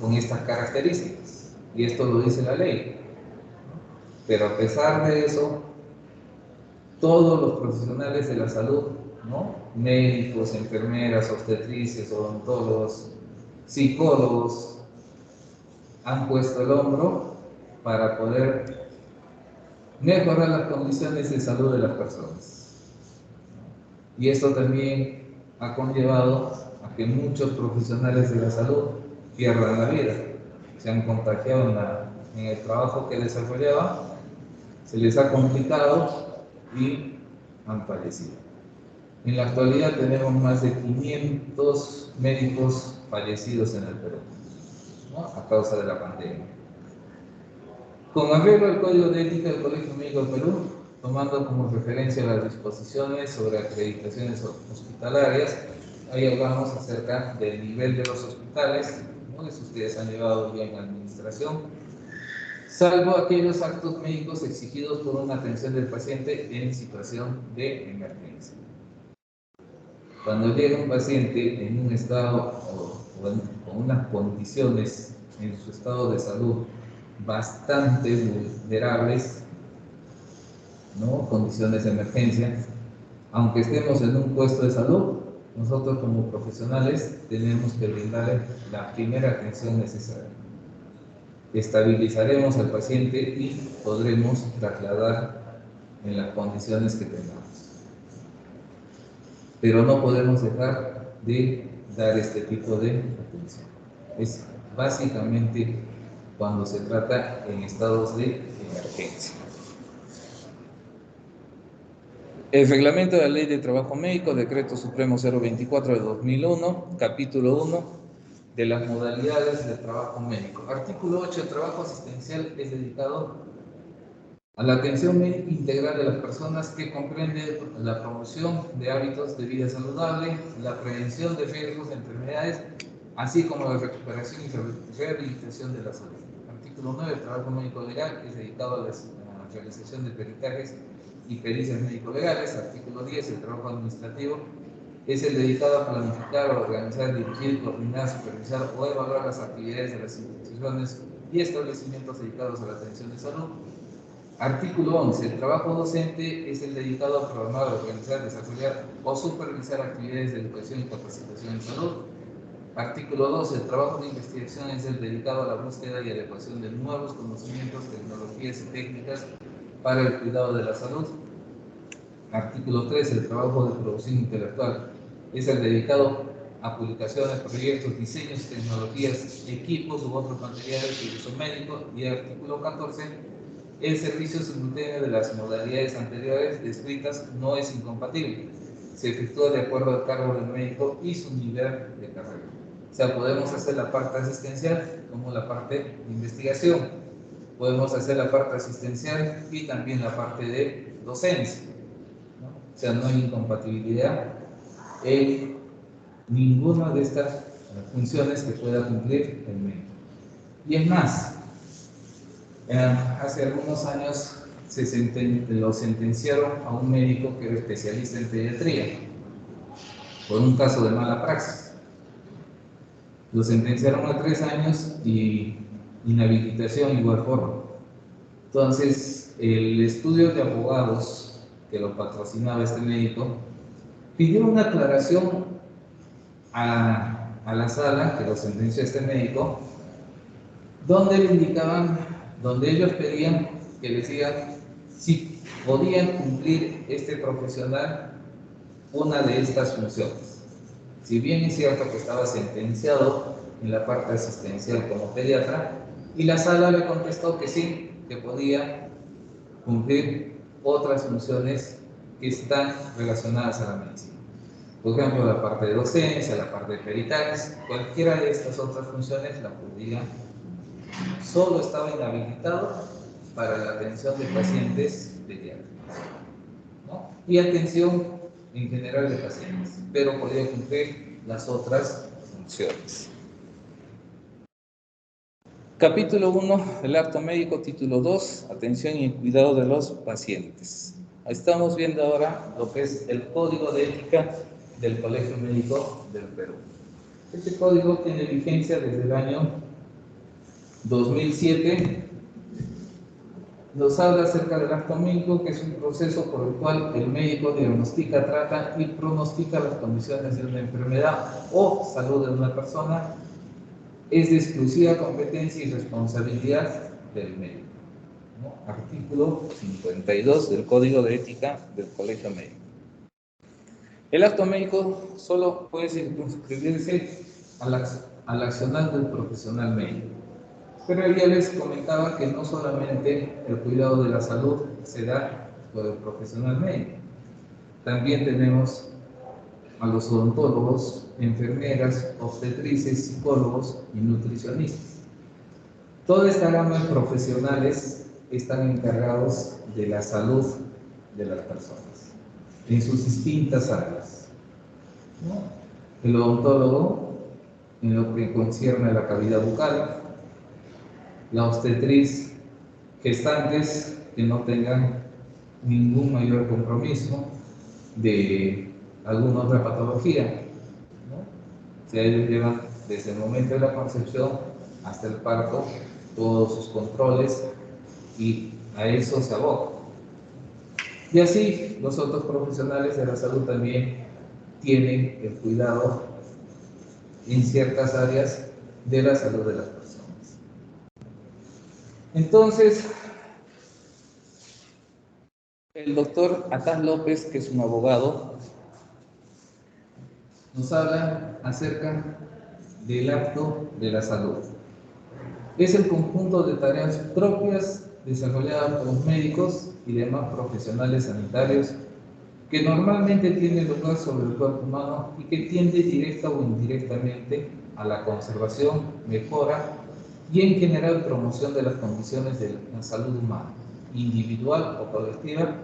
con estas características, y esto lo dice la ley. Pero a pesar de eso, todos los profesionales de la salud, ¿no? Médicos, enfermeras, obstetrices, odontólogos, psicólogos, han puesto el hombro para poder mejorar las condiciones de salud de las personas. Y esto también ha conllevado a que muchos profesionales de la salud pierdan la vida. Se han contagiado en el trabajo que desarrollaban, se les ha complicado y han fallecido. En la actualidad tenemos más de 500 médicos fallecidos en el Perú, ¿no? A causa de la pandemia. Con arreglo al Código de Ética del Colegio Médico del Perú, tomando como referencia las disposiciones sobre acreditaciones hospitalarias, ahí hablamos acerca del nivel de los hospitales, ¿no? Eso ustedes han llevado ya en administración, salvo aquellos actos médicos exigidos por una atención del paciente en situación de emergencia. Cuando llega un paciente en un estado o con unas condiciones en su estado de salud bastante vulnerables, ¿no? Condiciones de emergencia, aunque estemos en un puesto de salud, nosotros como profesionales tenemos que brindarle la primera atención necesaria. Estabilizaremos al paciente y podremos trasladar en las condiciones que tengamos. Pero no podemos dejar de dar este tipo de atención. Es básicamente cuando se trata en estados de emergencia. El reglamento de la Ley de Trabajo Médico, Decreto Supremo 024 de 2001, capítulo 1, de las modalidades de trabajo médico. Artículo 8. El trabajo asistencial es dedicado a la atención médica integral de las personas, que comprende la promoción de hábitos de vida saludable, la prevención de riesgos de enfermedades, así como la recuperación y rehabilitación de la salud. Artículo 9. El trabajo médico legal es dedicado a la realización de peritajes y pericias médico-legales. Artículo 10. El trabajo administrativo es el dedicado a planificar, organizar, dirigir, coordinar, supervisar o evaluar las actividades de las instituciones y establecimientos dedicados a la atención de salud. Artículo 11. El trabajo docente es el dedicado a programar, organizar, desarrollar o supervisar actividades de educación y capacitación en salud. Artículo 12. El trabajo de investigación es el dedicado a la búsqueda y adecuación de nuevos conocimientos, tecnologías y técnicas para el cuidado de la salud. Artículo 13. El trabajo de producción intelectual es el dedicado a publicaciones, proyectos, diseños, tecnologías, equipos u otros materiales de uso médico. Y artículo 14. El servicio simultáneo de las modalidades anteriores descritas no es incompatible. Se efectúa de acuerdo al cargo del médico y su nivel de carrera. O sea, podemos hacer la parte asistencial como la parte de investigación. Podemos hacer la parte asistencial y también la parte de docencia, ¿no? O sea, no hay incompatibilidad en ninguna de estas funciones que pueda cumplir el médico. Y es más, hace algunos años lo sentenciaron a un médico que era especialista en pediatría por un caso de mala praxis. Lo sentenciaron a 3 años y inhabilitación igual forma. Entonces, el estudio de abogados que lo patrocinaba este médico pidió una aclaración a la sala que lo sentenció este médico, donde le indicaban, donde ellos pedían que les digan si podían cumplir este profesional una de estas funciones. Si bien es cierto que estaba sentenciado en la parte asistencial como pediatra, y la sala le contestó que sí, que podía cumplir otras funciones que están relacionadas a la medicina. Por ejemplo, la parte de docencia, la parte de peritales, cualquiera de estas otras funciones la podía. Solo estaba inhabilitado para la atención de pacientes pediátricos, ¿no? Y atención en general de pacientes, pero podía cumplir las otras funciones. Capítulo 1 del acto médico, título 2, atención y cuidado de los pacientes. Estamos viendo ahora lo que es el Código de Ética del Colegio Médico del Perú. Este código tiene vigencia desde el año 2007. Nos habla acerca del acto médico, que es un proceso por el cual el médico diagnostica, trata y pronostica las condiciones de una enfermedad o salud de una persona. Es de exclusiva competencia y responsabilidad del médico, ¿no? Artículo 52 del Código de Ética del Colegio Médico. El acto médico solo puede circunscribirse al accionar del profesional médico. Pero ya les comentaba que no solamente el cuidado de la salud se da por el profesional médico. También tenemos a los odontólogos, enfermeras, obstetrices, psicólogos y nutricionistas. Toda esta gama de profesionales están encargados de la salud de las personas en sus distintas áreas, ¿no? El odontólogo en lo que concierne a la cavidad bucal, la obstetriz, gestantes que no tengan ningún mayor compromiso de alguna otra patología, ¿no? O sea, ellos llevan desde el momento de la concepción hasta el parto todos sus controles y a eso se abocan. Y así los otros profesionales de la salud también tienen el cuidado en ciertas áreas de la salud de las personas. Entonces, el doctor Atás López, que es un abogado, nos habla acerca del acto de la salud. Es el conjunto de tareas propias desarrolladas por los médicos y demás profesionales sanitarios que normalmente tienen lugar sobre el cuerpo humano y que tiende directa o indirectamente a la conservación, mejora y en general promoción de las condiciones de la salud humana, individual o colectiva,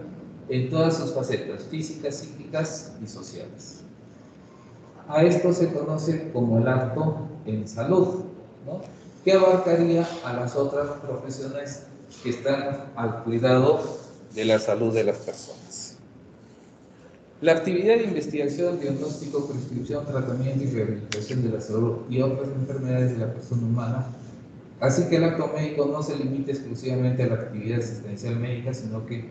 en todas sus facetas físicas, psíquicas y sociales. A esto se conoce como el acto en salud, ¿no? Que abarcaría a las otras profesiones que están al cuidado de la salud de las personas. La actividad de investigación, diagnóstico, prescripción, tratamiento y rehabilitación de la salud y otras enfermedades de la persona humana. Así que el acto médico no se limita exclusivamente a la actividad asistencial médica, sino que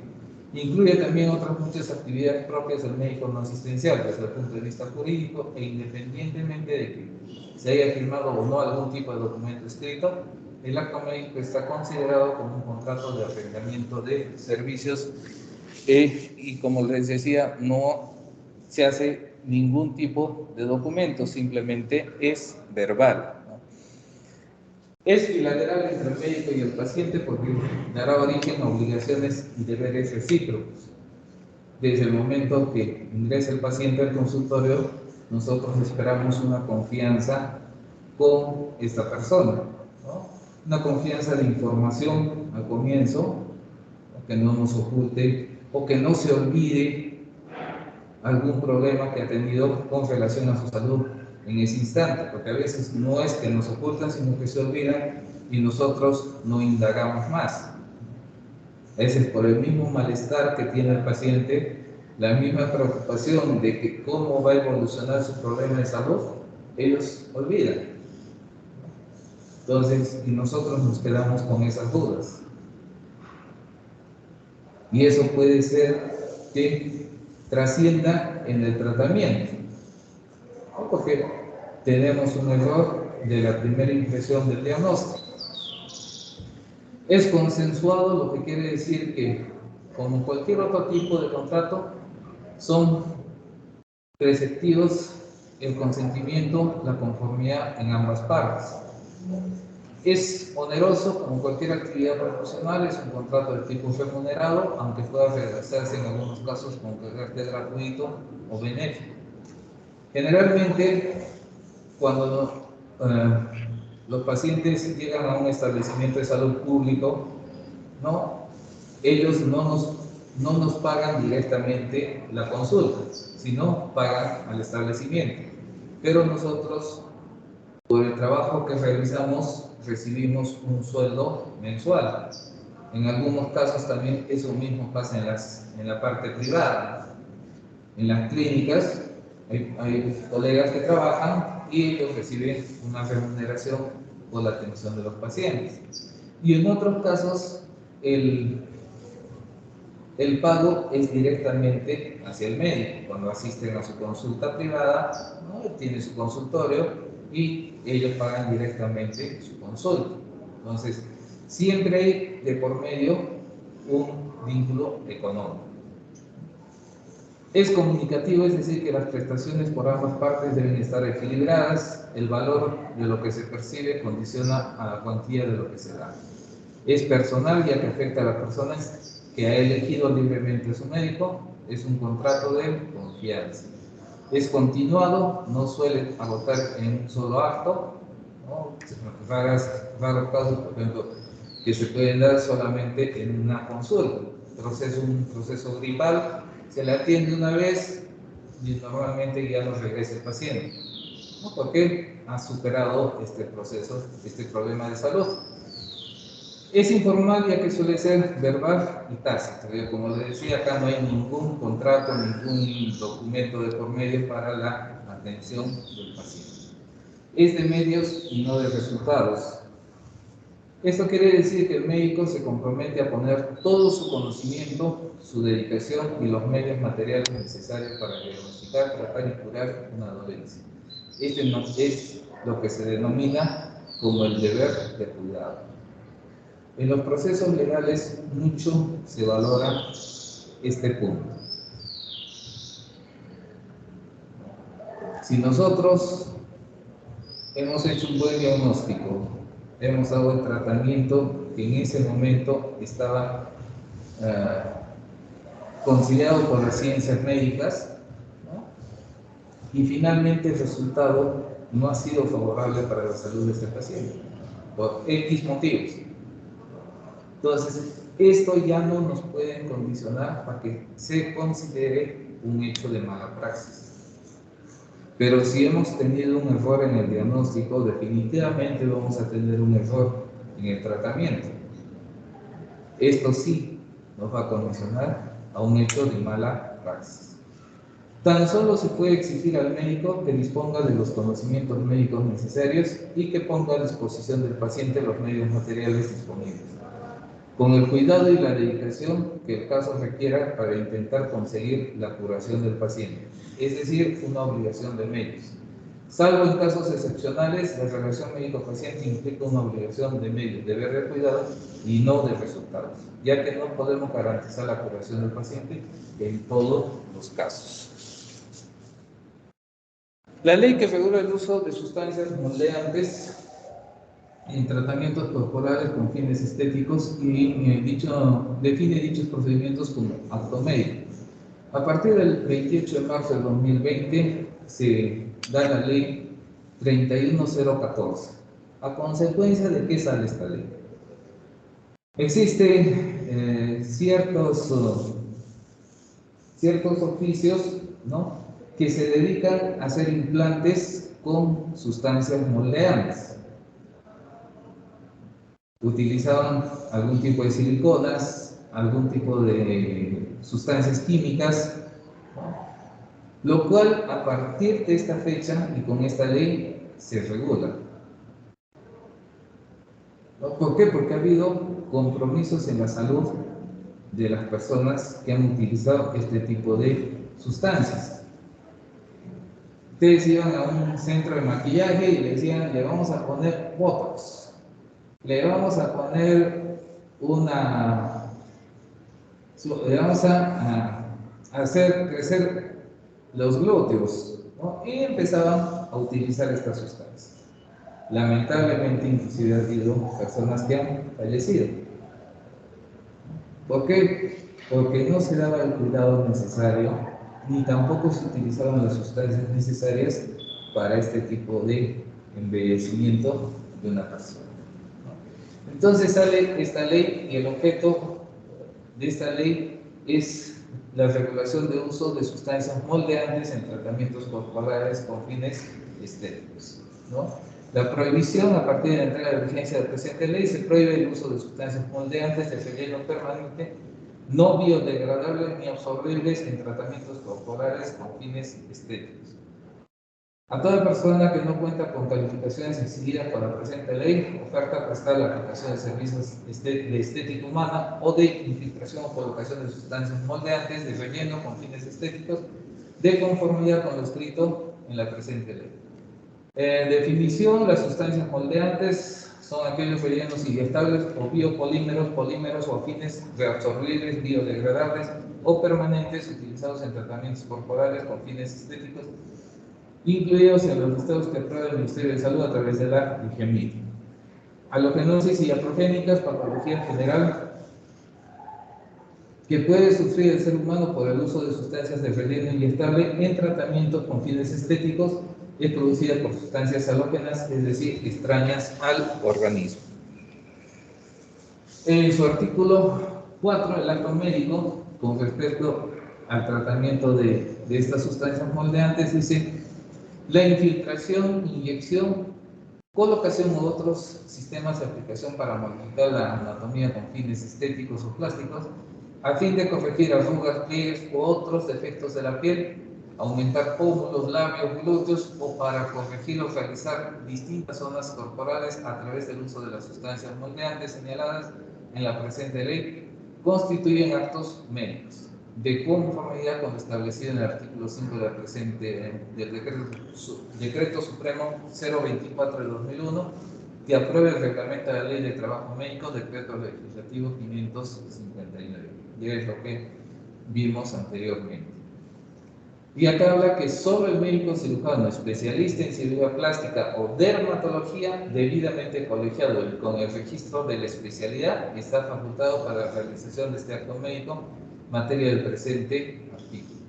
incluye también otras muchas actividades propias del médico no asistencial, desde el punto de vista jurídico, e independientemente de que se haya firmado o no algún tipo de documento escrito, el acto médico está considerado como un contrato de arrendamiento de servicios y, como les decía, no se hace ningún tipo de documento, simplemente es verbal, ¿no? Es bilateral entre el médico y el paciente porque dará origen a obligaciones y deberes recíprocos. Desde el momento que ingresa el paciente al consultorio, nosotros esperamos una confianza con esta persona, ¿no? Una confianza de información al comienzo, que no nos oculte o que no se olvide algún problema que ha tenido con relación a su salud en ese instante, porque a veces no es que nos ocultan, sino que se olvidan y nosotros no indagamos más. Ese es por el mismo malestar que tiene el paciente, la misma preocupación de que cómo va a evolucionar su problema de salud, ellos olvidan. Entonces, y nosotros nos quedamos con esas dudas. Y eso puede ser que trascienda en el tratamiento, ¿no? Porque tenemos un error de la primera impresión del diagnóstico. Es consensuado, lo que quiere decir que, como cualquier otro tipo de contrato, son preceptivos el consentimiento, la conformidad en ambas partes. Es oneroso, como cualquier actividad profesional, es un contrato de tipo remunerado, aunque pueda realizarse en algunos casos con carácter gratuito o benéfico. Generalmente, cuando los pacientes llegan a un establecimiento de salud público, ¿no? Ellos no nos pagan directamente la consulta, sino pagan al establecimiento. Pero nosotros, por el trabajo que realizamos, recibimos un sueldo mensual. En algunos casos también eso mismo pasa en la parte privada. En las clínicas hay colegas que trabajan y ellos reciben una remuneración por la atención de los pacientes. Y en otros casos el pago es directamente hacia el médico. Cuando asisten a su consulta privada, ¿no? Tiene su consultorio y ellos pagan directamente su consulta. Entonces, siempre hay de por medio un vínculo económico. Es comunicativo, es decir, que las prestaciones por ambas partes deben estar equilibradas. El valor de lo que se percibe condiciona a la cuantía de lo que se da. Es personal, ya que afecta a las personas que ha elegido libremente a su médico. Es un contrato de confianza. Es continuado, no suele agotar en un solo acto, ¿no? Raros casos, por ejemplo, que se pueden dar solamente en una consulta. Un proceso gripal, se le atiende una vez y normalmente ya no regresa el paciente, ¿no? Porque ha superado este proceso, este problema de salud. Es informal, ya que suele ser verbal y tácito. Como les decía, acá no hay ningún contrato, ningún documento de por medio para la atención del paciente. Es de medios y no de resultados. Esto quiere decir que el médico se compromete a poner todo su conocimiento, su dedicación y los medios materiales necesarios para diagnosticar, tratar y curar una dolencia. Este es lo que se denomina como el deber de cuidado. En los procesos legales mucho se valora este punto. Si nosotros hemos hecho un buen diagnóstico, hemos dado el tratamiento que en ese momento estaba conciliado por las ciencias médicas, ¿no? Y finalmente el resultado no ha sido favorable para la salud de este paciente, por X motivos. Entonces, esto ya no nos puede condicionar para que se considere un hecho de mala praxis. Pero si hemos tenido un error en el diagnóstico, definitivamente vamos a tener un error en el tratamiento. Esto sí nos va a condicionar a un hecho de mala praxis. Tan solo se puede exigir al médico que disponga de los conocimientos médicos necesarios y que ponga a disposición del paciente los medios materiales disponibles, con el cuidado y la dedicación que el caso requiera para intentar conseguir la curación del paciente, es decir, una obligación de medios. Salvo en casos excepcionales, la relación médico-paciente implica una obligación de medios, deber de cuidado y no de resultados, ya que no podemos garantizar la curación del paciente en todos los casos. La ley que regula el uso de sustancias moldeantes en tratamientos corporales con fines estéticos y define dichos procedimientos como acto médico. A partir del 28 de marzo del 2020 se da la ley 31014. ¿A consecuencia de qué sale esta ley? Existen ciertos oficios, ¿no?, que se dedican a hacer implantes con sustancias moldeantes. Utilizaban algún tipo de siliconas, algún tipo de sustancias químicas, lo cual a partir de esta fecha y con esta ley se regula. ¿Por qué? Porque ha habido compromisos en la salud de las personas que han utilizado este tipo de sustancias. Ustedes iban a un centro de maquillaje y le decían, le vamos a poner botox, le vamos a poner le vamos a hacer crecer los glúteos, ¿no? Y empezaban a utilizar estas sustancias. Lamentablemente, inclusive ha habido personas que han fallecido. ¿Por qué? Porque no se daba el cuidado necesario, ni tampoco se utilizaban las sustancias necesarias para este tipo de embellecimiento de una persona. Entonces sale esta ley y el objeto de esta ley es la regulación de uso de sustancias moldeantes en tratamientos corporales con fines estéticos, ¿no? La prohibición, a partir de la entrega de vigencia de la presente ley, se prohíbe el uso de sustancias moldeantes de relleno permanente, no biodegradables ni absorbibles en tratamientos corporales con fines estéticos. A toda persona que no cuenta con calificaciones exigidas por la presente ley, oferta prestar la aplicación de servicios de estética humana o de infiltración o colocación de sustancias moldeantes de relleno con fines estéticos, de conformidad con lo escrito en la presente ley. Definición: las sustancias moldeantes son aquellos rellenos inyectables o biopolímeros, polímeros o afines reabsorbibles, biodegradables o permanentes utilizados en tratamientos corporales con fines estéticos, incluidos en los listados que aprueba el Ministerio de Salud a través de la IGEMIT. Halogenosis y iatrogénicas, patología general que puede sufrir el ser humano por el uso de sustancias de relleno inyectable en tratamientos con fines estéticos, es producida por sustancias halógenas, es decir, extrañas al organismo. En su artículo 4, el acto médico, con respecto al tratamiento de estas sustancias moldeantes, dice: la infiltración, inyección, colocación u otros sistemas de aplicación para modificar la anatomía con fines estéticos o plásticos, a fin de corregir arrugas, pliegues u otros defectos de la piel, aumentar pómulos, labios, glúteos, o para corregir o realizar distintas zonas corporales a través del uso de las sustancias moldeantes señaladas en la presente ley, constituyen actos médicos, de conformidad con lo establecido en el artículo 5 de la presente, del Decreto Supremo 024 de 2001, que aprueba el reglamento de la Ley de Trabajo Médico, Decreto Legislativo 559. Y es lo que vimos anteriormente. Y acá habla que solo el médico cirujano especialista en cirugía plástica o dermatología debidamente colegiado y con el registro de la especialidad está facultado para la realización de este acto médico, materia del presente artículo.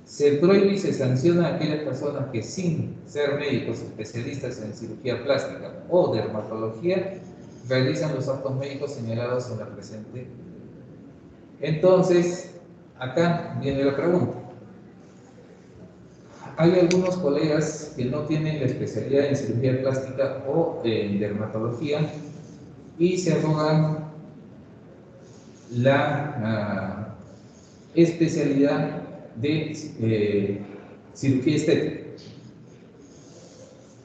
Se prohíbe y se sanciona a aquellas personas que, sin ser médicos especialistas en cirugía plástica o dermatología, realizan los actos médicos señalados en la presente. Entonces, acá viene la pregunta. Hay algunos colegas que no tienen la especialidad en cirugía plástica o en dermatología y se arrogan la especialidad de cirugía estética.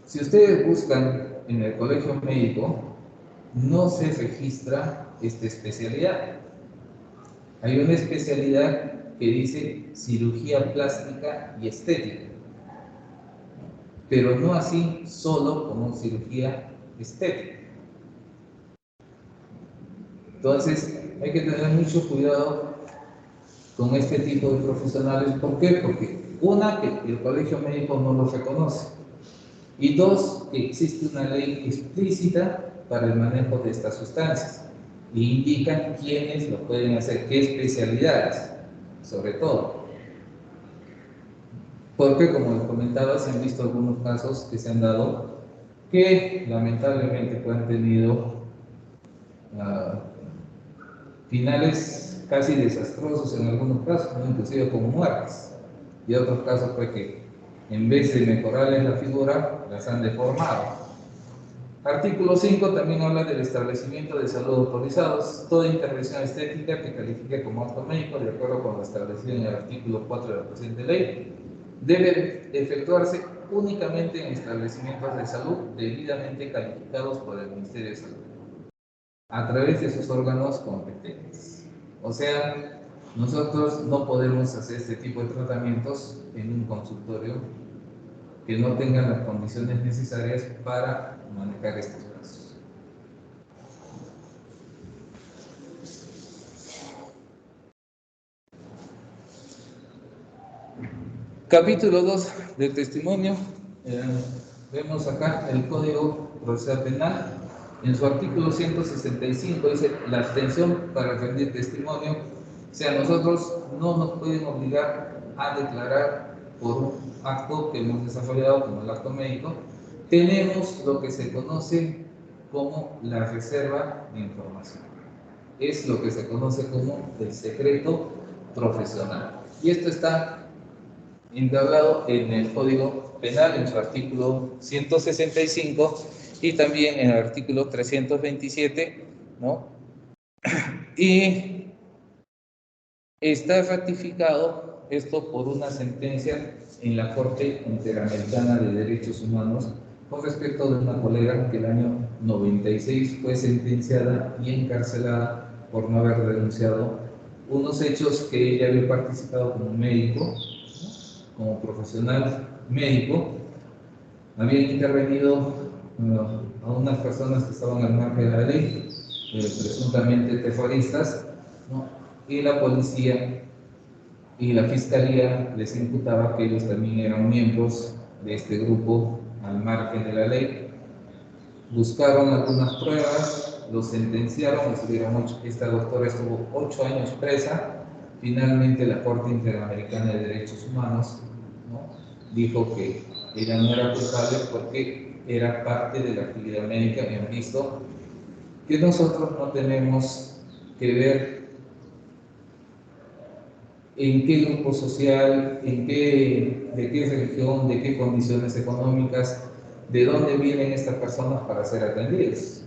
Si ustedes buscan en el colegio médico, no se registra esta especialidad. Hay una especialidad que dice cirugía plástica y estética, pero no así solo como cirugía estética. Entonces hay que tener mucho cuidado con este tipo de profesionales. ¿Por qué? Porque una, que el colegio médico no los reconoce, y dos, que existe una ley explícita para el manejo de estas sustancias y indican quiénes lo pueden hacer, qué especialidades, sobre todo. Porque, como les comentaba, se han visto algunos casos que se han dado que lamentablemente han tenido finales casi desastrosos en algunos casos, ¿no? Inclusive con muertes. Y otros casos fue que en vez de mejorarles la figura, las han deformado. Artículo 5 también habla del establecimiento de salud autorizados. Toda intervención estética que califique como acto médico, de acuerdo con lo establecido en el artículo 4 de la presente ley, debe efectuarse únicamente en establecimientos de salud debidamente calificados por el Ministerio de Salud, a través de sus órganos competentes. O sea, nosotros no podemos hacer este tipo de tratamientos en un consultorio que no tengan las condiciones necesarias para manejar estos casos. Capítulo 2 del testimonio. Vemos acá el Código Procesal Penal. En su artículo 165 dice la abstención para rendir testimonio. O sea, nosotros no nos pueden obligar a declarar por un acto que hemos desarrollado como el acto médico. Tenemos lo que se conoce como la reserva de información. Es lo que se conoce como el secreto profesional. Y esto está entablado en el Código Penal, en su artículo 165 y también en el artículo 327, ¿no? Y está ratificado esto por una sentencia en la Corte Interamericana de Derechos Humanos con respecto de una colega que el año 96 fue sentenciada y encarcelada por no haber denunciado unos hechos que ella había participado como médico, como profesional médico. Habían intervenido a unas personas que estaban al margen de la ley, presuntamente terroristas, ¿no? Y la policía y la fiscalía les imputaba que ellos también eran miembros de este grupo al margen de la ley. Buscaron algunas pruebas, los sentenciaron, esta doctora estuvo 8 años presa. Finalmente la Corte Interamericana de Derechos Humanos, ¿no?, dijo que ella no era culpable porque era parte de la actividad médica. Y han visto que nosotros no tenemos que ver en qué grupo social, de qué religión, de qué condiciones económicas, de dónde vienen estas personas para ser atendidas.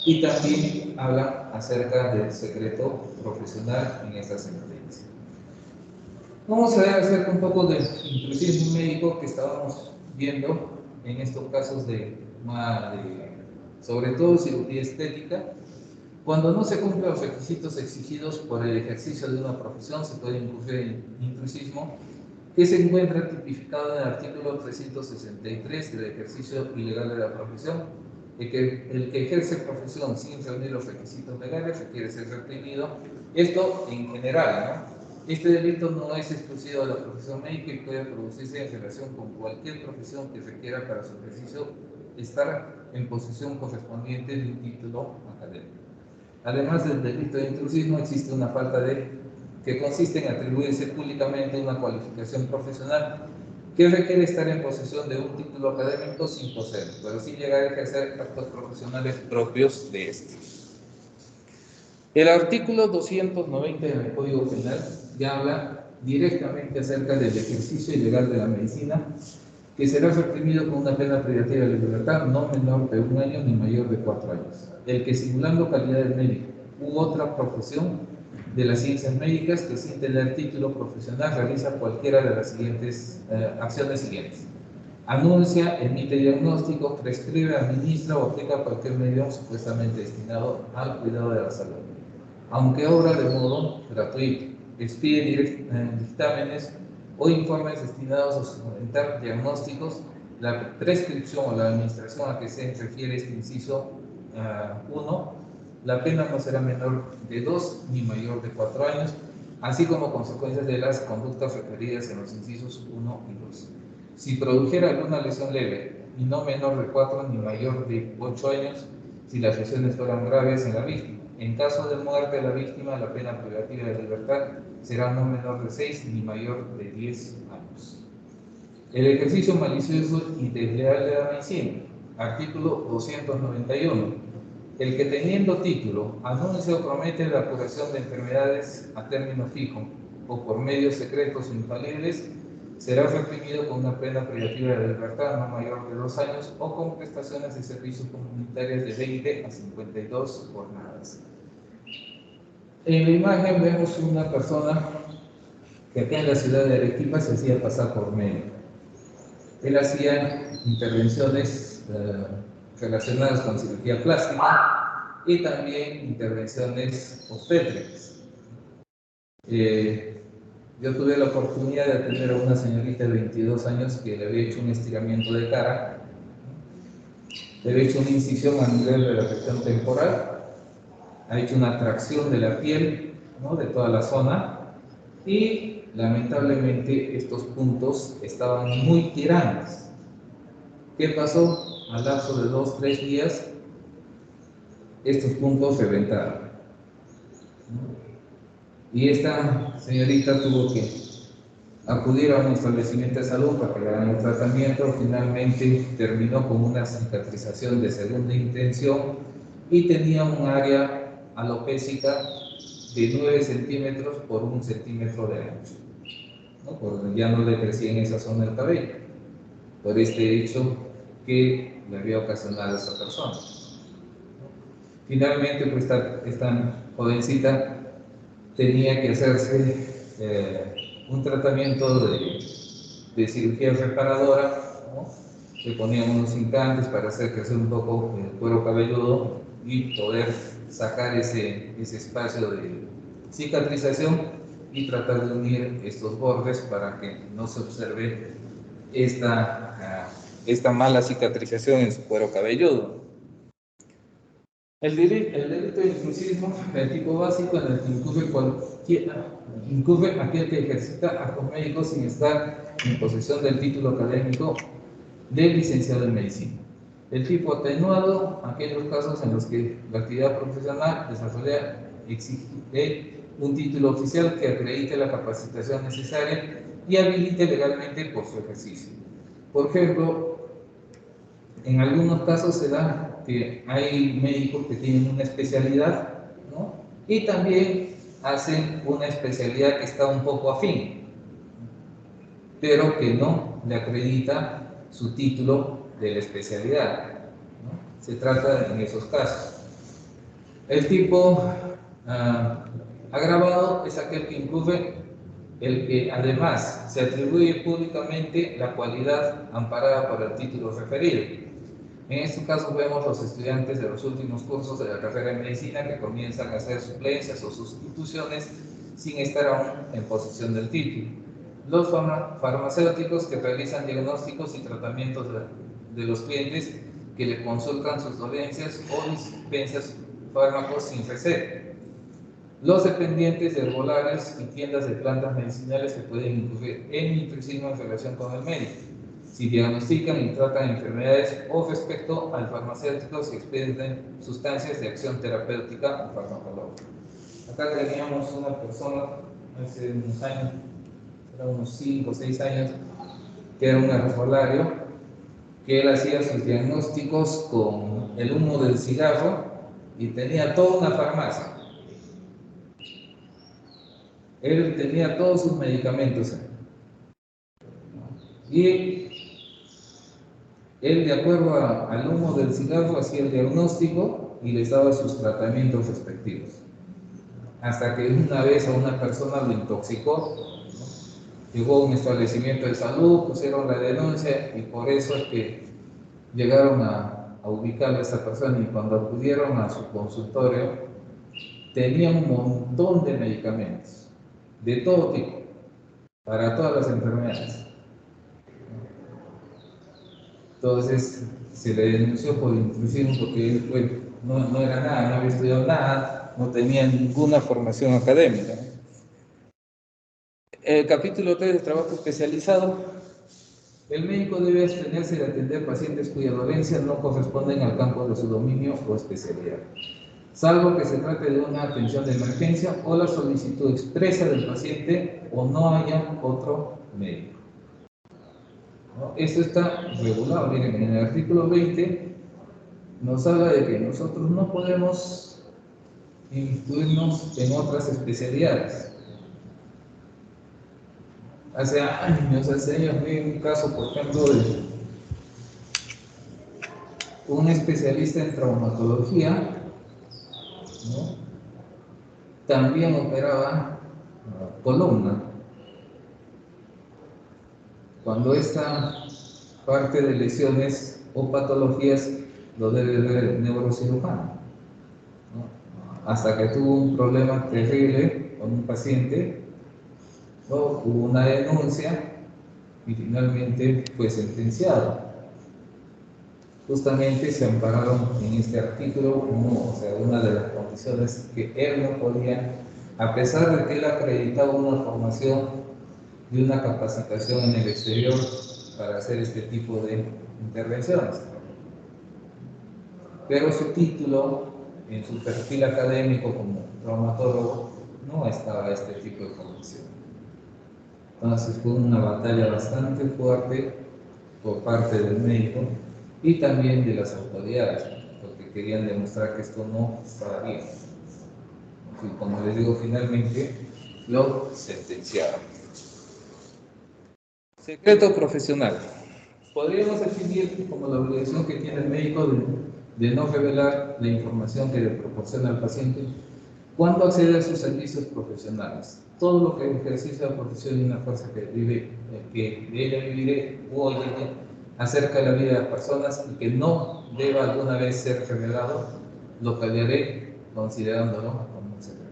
Y también habla acerca del secreto profesional en esta sentencia. Vamos a ver acerca un poco del intrusismo médico que estábamos viendo en estos casos sobre todo cirugía estética. Cuando no se cumplen los requisitos exigidos por el ejercicio de una profesión, se puede incurrir en intrusismo, que se encuentra tipificado en el artículo 363 del ejercicio ilegal de la profesión. El que ejerce profesión sin reunir los requisitos legales requiere ser reprimido. Esto en general, ¿no? Este delito no es exclusivo de la profesión médica y puede producirse en relación con cualquier profesión que requiera para su ejercicio estar en posición correspondiente de un título académico. Además del delito de intrusismo, existe una falta que consiste en atribuirse públicamente una cualificación profesional que requiere estar en posesión de un título académico sin poseerlo, pero sin llegar a ejercer actos profesionales propios de este. El artículo 290 del Código Penal ya habla directamente acerca del ejercicio ilegal de la medicina, que será reprimido con una pena privativa de libertad no menor de 1 año ni mayor de 4 años. El que, simulando calidad de médico u otra profesión de las ciencias médicas que sin tener título profesional realiza cualquiera de las siguientes acciones siguientes: anuncia, emite diagnóstico, prescribe, administra o aplica cualquier medio supuestamente destinado al cuidado de la salud, aunque obra de modo gratuito, expide dictámenes o informes destinados a sustentar diagnósticos. La prescripción o la administración a que se refiere este inciso 1, la pena no será menor de 2 ni mayor de 4 años, así como consecuencias de las conductas referidas en los incisos 1 y 2. Si produjera alguna lesión leve y no menor de 4 ni mayor de 8 años, si las lesiones fueran graves en la víctima. En caso de muerte de la víctima, la pena privativa de libertad será no menor de 6 ni mayor de 10 años. El ejercicio malicioso y desleal de la medicina. Artículo 291. El que teniendo título anuncia o promete la curación de enfermedades a término fijo o por medios secretos o infalibles será reprimido con una pena privativa de libertad no mayor de 2 años o con prestaciones de servicios comunitarios de 20 a 52 jornadas. En la imagen vemos una persona que acá en la ciudad de Arequipa se hacía pasar por médico. Él hacía intervenciones relacionadas con cirugía plástica y también intervenciones obstétricas. Yo tuve la oportunidad de atender a una señorita de 22 años que le había hecho un estiramiento de cara, le había hecho una incisión a nivel de la región temporal, ha hecho una tracción de la piel, ¿no?, de toda la zona, y lamentablemente estos puntos estaban muy tirantes. ¿Qué pasó? Al lapso de 2-3 días, estos puntos reventaron, ¿no? Y esta señorita tuvo que acudir a un establecimiento de salud para que le hagan el tratamiento. Finalmente terminó con una cicatrización de segunda intención y tenía un área alopécica de 9 centímetros por 1 centímetro de ancho, ¿no? Porque ya no le crecía en esa zona el cabello, por este hecho que le había ocasionado a esa persona. Finalmente, pues esta jovencita tenía que hacerse un tratamiento de cirugía reparadora, ¿no? Se ponían unos implantes para hacer crecer un poco el cuero cabelludo y poder sacar ese espacio de cicatrización y tratar de unir estos bordes para que no se observe esta mala cicatrización en su cuero cabelludo. El delito de intrusismo, el tipo básico en el que incurre aquel que ejercita actos médicos sin estar en posesión del título académico de licenciado en medicina. El tipo atenuado, aquellos casos en los que la actividad profesional desarrolla exige un título oficial que acredite la capacitación necesaria y habilite legalmente por su ejercicio. Por ejemplo, en algunos casos se da que hay médicos que tienen una especialidad, ¿no?, y también hacen una especialidad que está un poco afín, pero que no le acredita su título de la especialidad, ¿no? Se trata en esos casos. El tipo agravado es aquel que incurre el que además se atribuye públicamente la cualidad amparada por el título referido. En este caso vemos los estudiantes de los últimos cursos de la carrera de medicina que comienzan a hacer suplencias o sustituciones sin estar aún en posesión del título. Los farmacéuticos que realizan diagnósticos y tratamientos de los clientes que le consultan sus dolencias o dispensan fármacos sin receta. Los dependientes de herbolarios y tiendas de plantas medicinales que pueden incurrir en intrusismo en relación con el médico, si diagnostican y tratan enfermedades o respecto al farmacéutico si expenden sustancias de acción terapéutica o farmacológica. Acá teníamos una persona hace unos años, era unos 5 o 6 años, que era un herbolario, que él hacía sus diagnósticos con el humo del cigarro y tenía toda una farmacia. Él tenía todos sus medicamentos y él, de acuerdo al humo del cigarro, hacía el diagnóstico y les daba sus tratamientos respectivos. Hasta que una vez a una persona lo intoxicó, ¿no? Llegó a un establecimiento de salud, pusieron la denuncia y por eso es que llegaron a ubicar a esta persona, y cuando acudieron a su consultorio tenía un montón de medicamentos de todo tipo para todas las enfermedades. Entonces se le denunció por intrusismo porque él no era nada, no había estudiado nada, no tenía ninguna formación académica. El capítulo 3 de trabajo especializado. El médico debe abstenerse de atender pacientes cuya dolencias no corresponden al campo de su dominio o especialidad, salvo que se trate de una atención de emergencia o la solicitud expresa del paciente o no haya otro médico, ¿no? Esto está regulado. Miren, en el artículo 20 nos habla de que nosotros no podemos incluirnos en otras especialidades. hace años vi un caso, por ejemplo, de un especialista en traumatología, ¿no? También operaba columna. Cuando esta parte de lesiones o patologías lo debe ver el neurocirujano, ¿no? Hasta que tuvo un problema terrible con un paciente, ¿no? Hubo una denuncia y finalmente fue sentenciado. Justamente se ampararon en este artículo como, o sea, una de las condiciones que él no podía, a pesar de que él acreditaba una formación y una capacitación en el exterior para hacer este tipo de intervenciones. Pero su título en su perfil académico como traumatólogo no estaba este tipo de formación. Entonces fue una batalla bastante fuerte por parte del médico y también de las autoridades, porque querían demostrar que esto no estaba bien. Y como les digo, finalmente lo sentenciaron. Secreto profesional. Podríamos definir como la obligación que tiene el médico de no revelar la información que le proporciona al paciente cuando accede a sus servicios profesionales. Todo lo que ejercicio de profesión y una fuerza que de ella viviré o oye acerca de la vida de las personas y que no deba alguna vez ser revelado, lo callaré considerándolo como un secreto.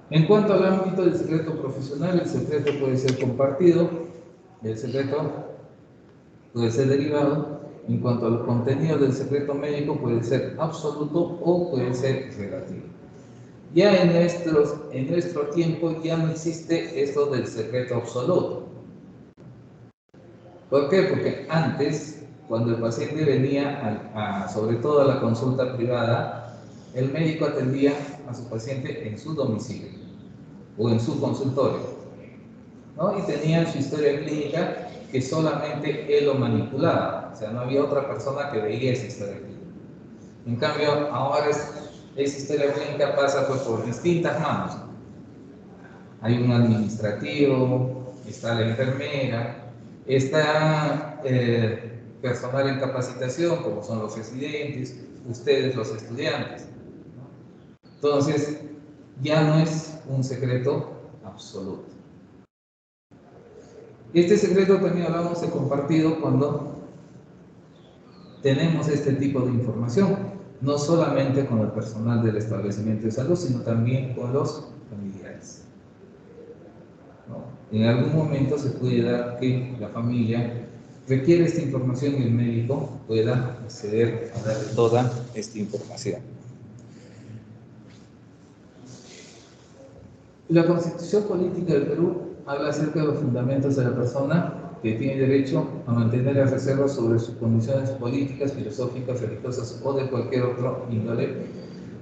En cuanto al ámbito del secreto profesional, el secreto puede ser compartido, el secreto puede ser derivado. En cuanto al contenido del secreto médico, puede ser absoluto o puede ser relativo. Ya en nuestro tiempo ya no existe esto del secreto absoluto. ¿Por qué? Porque antes, cuando el paciente venía, sobre todo a la consulta privada, el médico atendía a su paciente en su domicilio o en su consultorio, ¿no? Y tenía su historia clínica que solamente él lo manipulaba, o sea, no había otra persona que veía esa historia clínica. En cambio, ahora esa historia clínica pasa pues, por distintas manos. Hay un administrativo, está la enfermera, está personal en capacitación, como son los residentes, ustedes los estudiantes, ¿no? Entonces, ya no es un secreto absoluto. Este secreto también hablamos de compartido cuando tenemos este tipo de información, no solamente con el personal del establecimiento de salud, sino también con los familiares, ¿no? En algún momento se puede dar que la familia requiere esta información y el médico pueda acceder a dar toda esta información. La Constitución Política del Perú habla acerca de los fundamentos de la persona que tiene derecho a mantener las reservas sobre sus condiciones políticas, filosóficas, religiosas o de cualquier otro índole,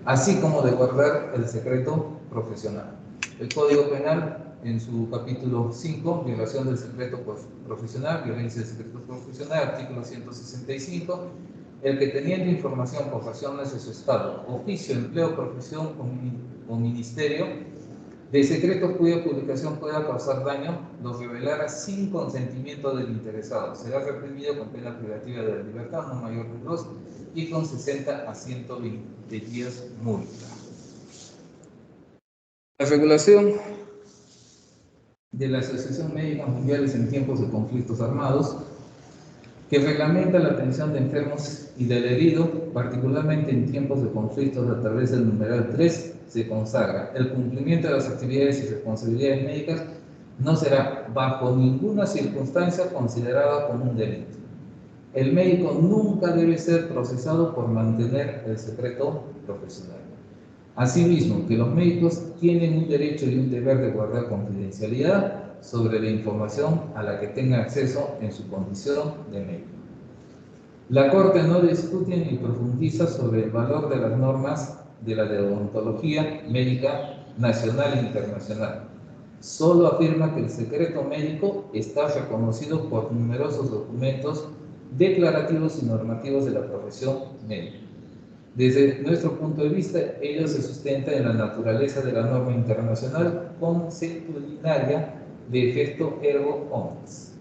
así como de guardar el secreto profesional. El Código Penal, en su capítulo 5, violación del secreto profesional, violencia del secreto profesional, artículo 165, el que teniendo información por razones de su estado, oficio, empleo, profesión o ministerio, de secreto cuya publicación pueda causar daño, lo revelará sin consentimiento del interesado. Será reprimido con pena privativa de la libertad, no mayor de 2, y con 60 a 120 días multa. La regulación de la Asociación Médica Mundial en tiempos de conflictos armados, que reglamenta la atención de enfermos y del herido, particularmente en tiempos de conflictos a través del numeral 3, se consagra. El cumplimiento de las actividades y responsabilidades médicas no será bajo ninguna circunstancia considerado como un delito. El médico nunca debe ser procesado por mantener el secreto profesional. Asimismo, que los médicos tienen un derecho y un deber de guardar confidencialidad sobre la información a la que tengan acceso en su condición de médico. La Corte no discute ni profundiza sobre el valor de las normas de la deontología médica nacional e internacional. Solo afirma que el secreto médico está reconocido por numerosos documentos declarativos y normativos de la profesión médica. Desde nuestro punto de vista, ello se sustenta en la naturaleza de la norma internacional consuetudinaria de efecto ergo omnes.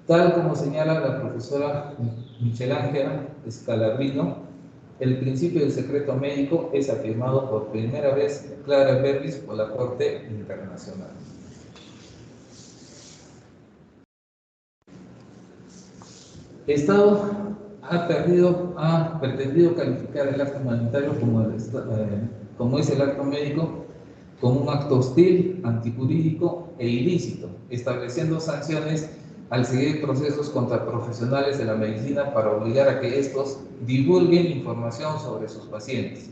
Tal como señala la profesora Michelangela Scalabrino, el principio del secreto médico es afirmado por primera vez clara verbis por la Corte Internacional. El Estado ha pretendido calificar el acto humanitario como es el acto médico, como un acto hostil, antijurídico e ilícito, estableciendo sanciones al seguir procesos contra profesionales de la medicina para obligar a que estos divulguen información sobre sus pacientes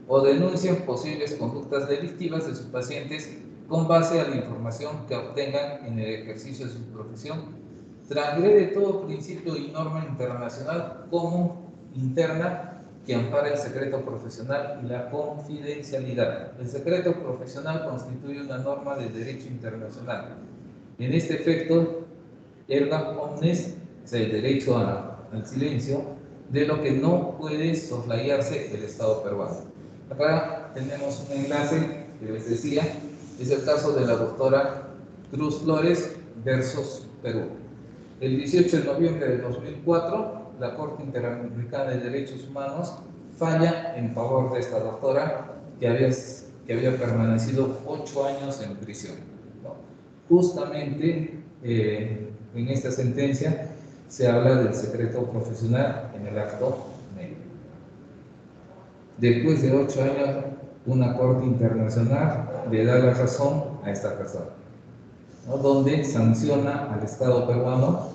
o denuncien posibles conductas delictivas de sus pacientes con base a la información que obtengan en el ejercicio de su profesión. Transgrede todo principio y norma internacional como interna que ampara el secreto profesional y la confidencialidad. El secreto profesional constituye una norma de derecho internacional. En este efecto, erga omnes, o sea, el derecho al silencio, de lo que no puede soslayarse el Estado peruano. Acá tenemos un enlace que les decía, es el caso de la doctora Cruz Flores versus Perú. El 18 de noviembre de 2004, la Corte Interamericana de Derechos Humanos falla en favor de esta doctora que había permanecido 8 años en prisión, ¿no? Justamente en esta sentencia se habla del secreto profesional en el acto médico. Después de 8 años, una Corte Internacional le da la razón a esta persona, ¿no? Donde sanciona al Estado peruano,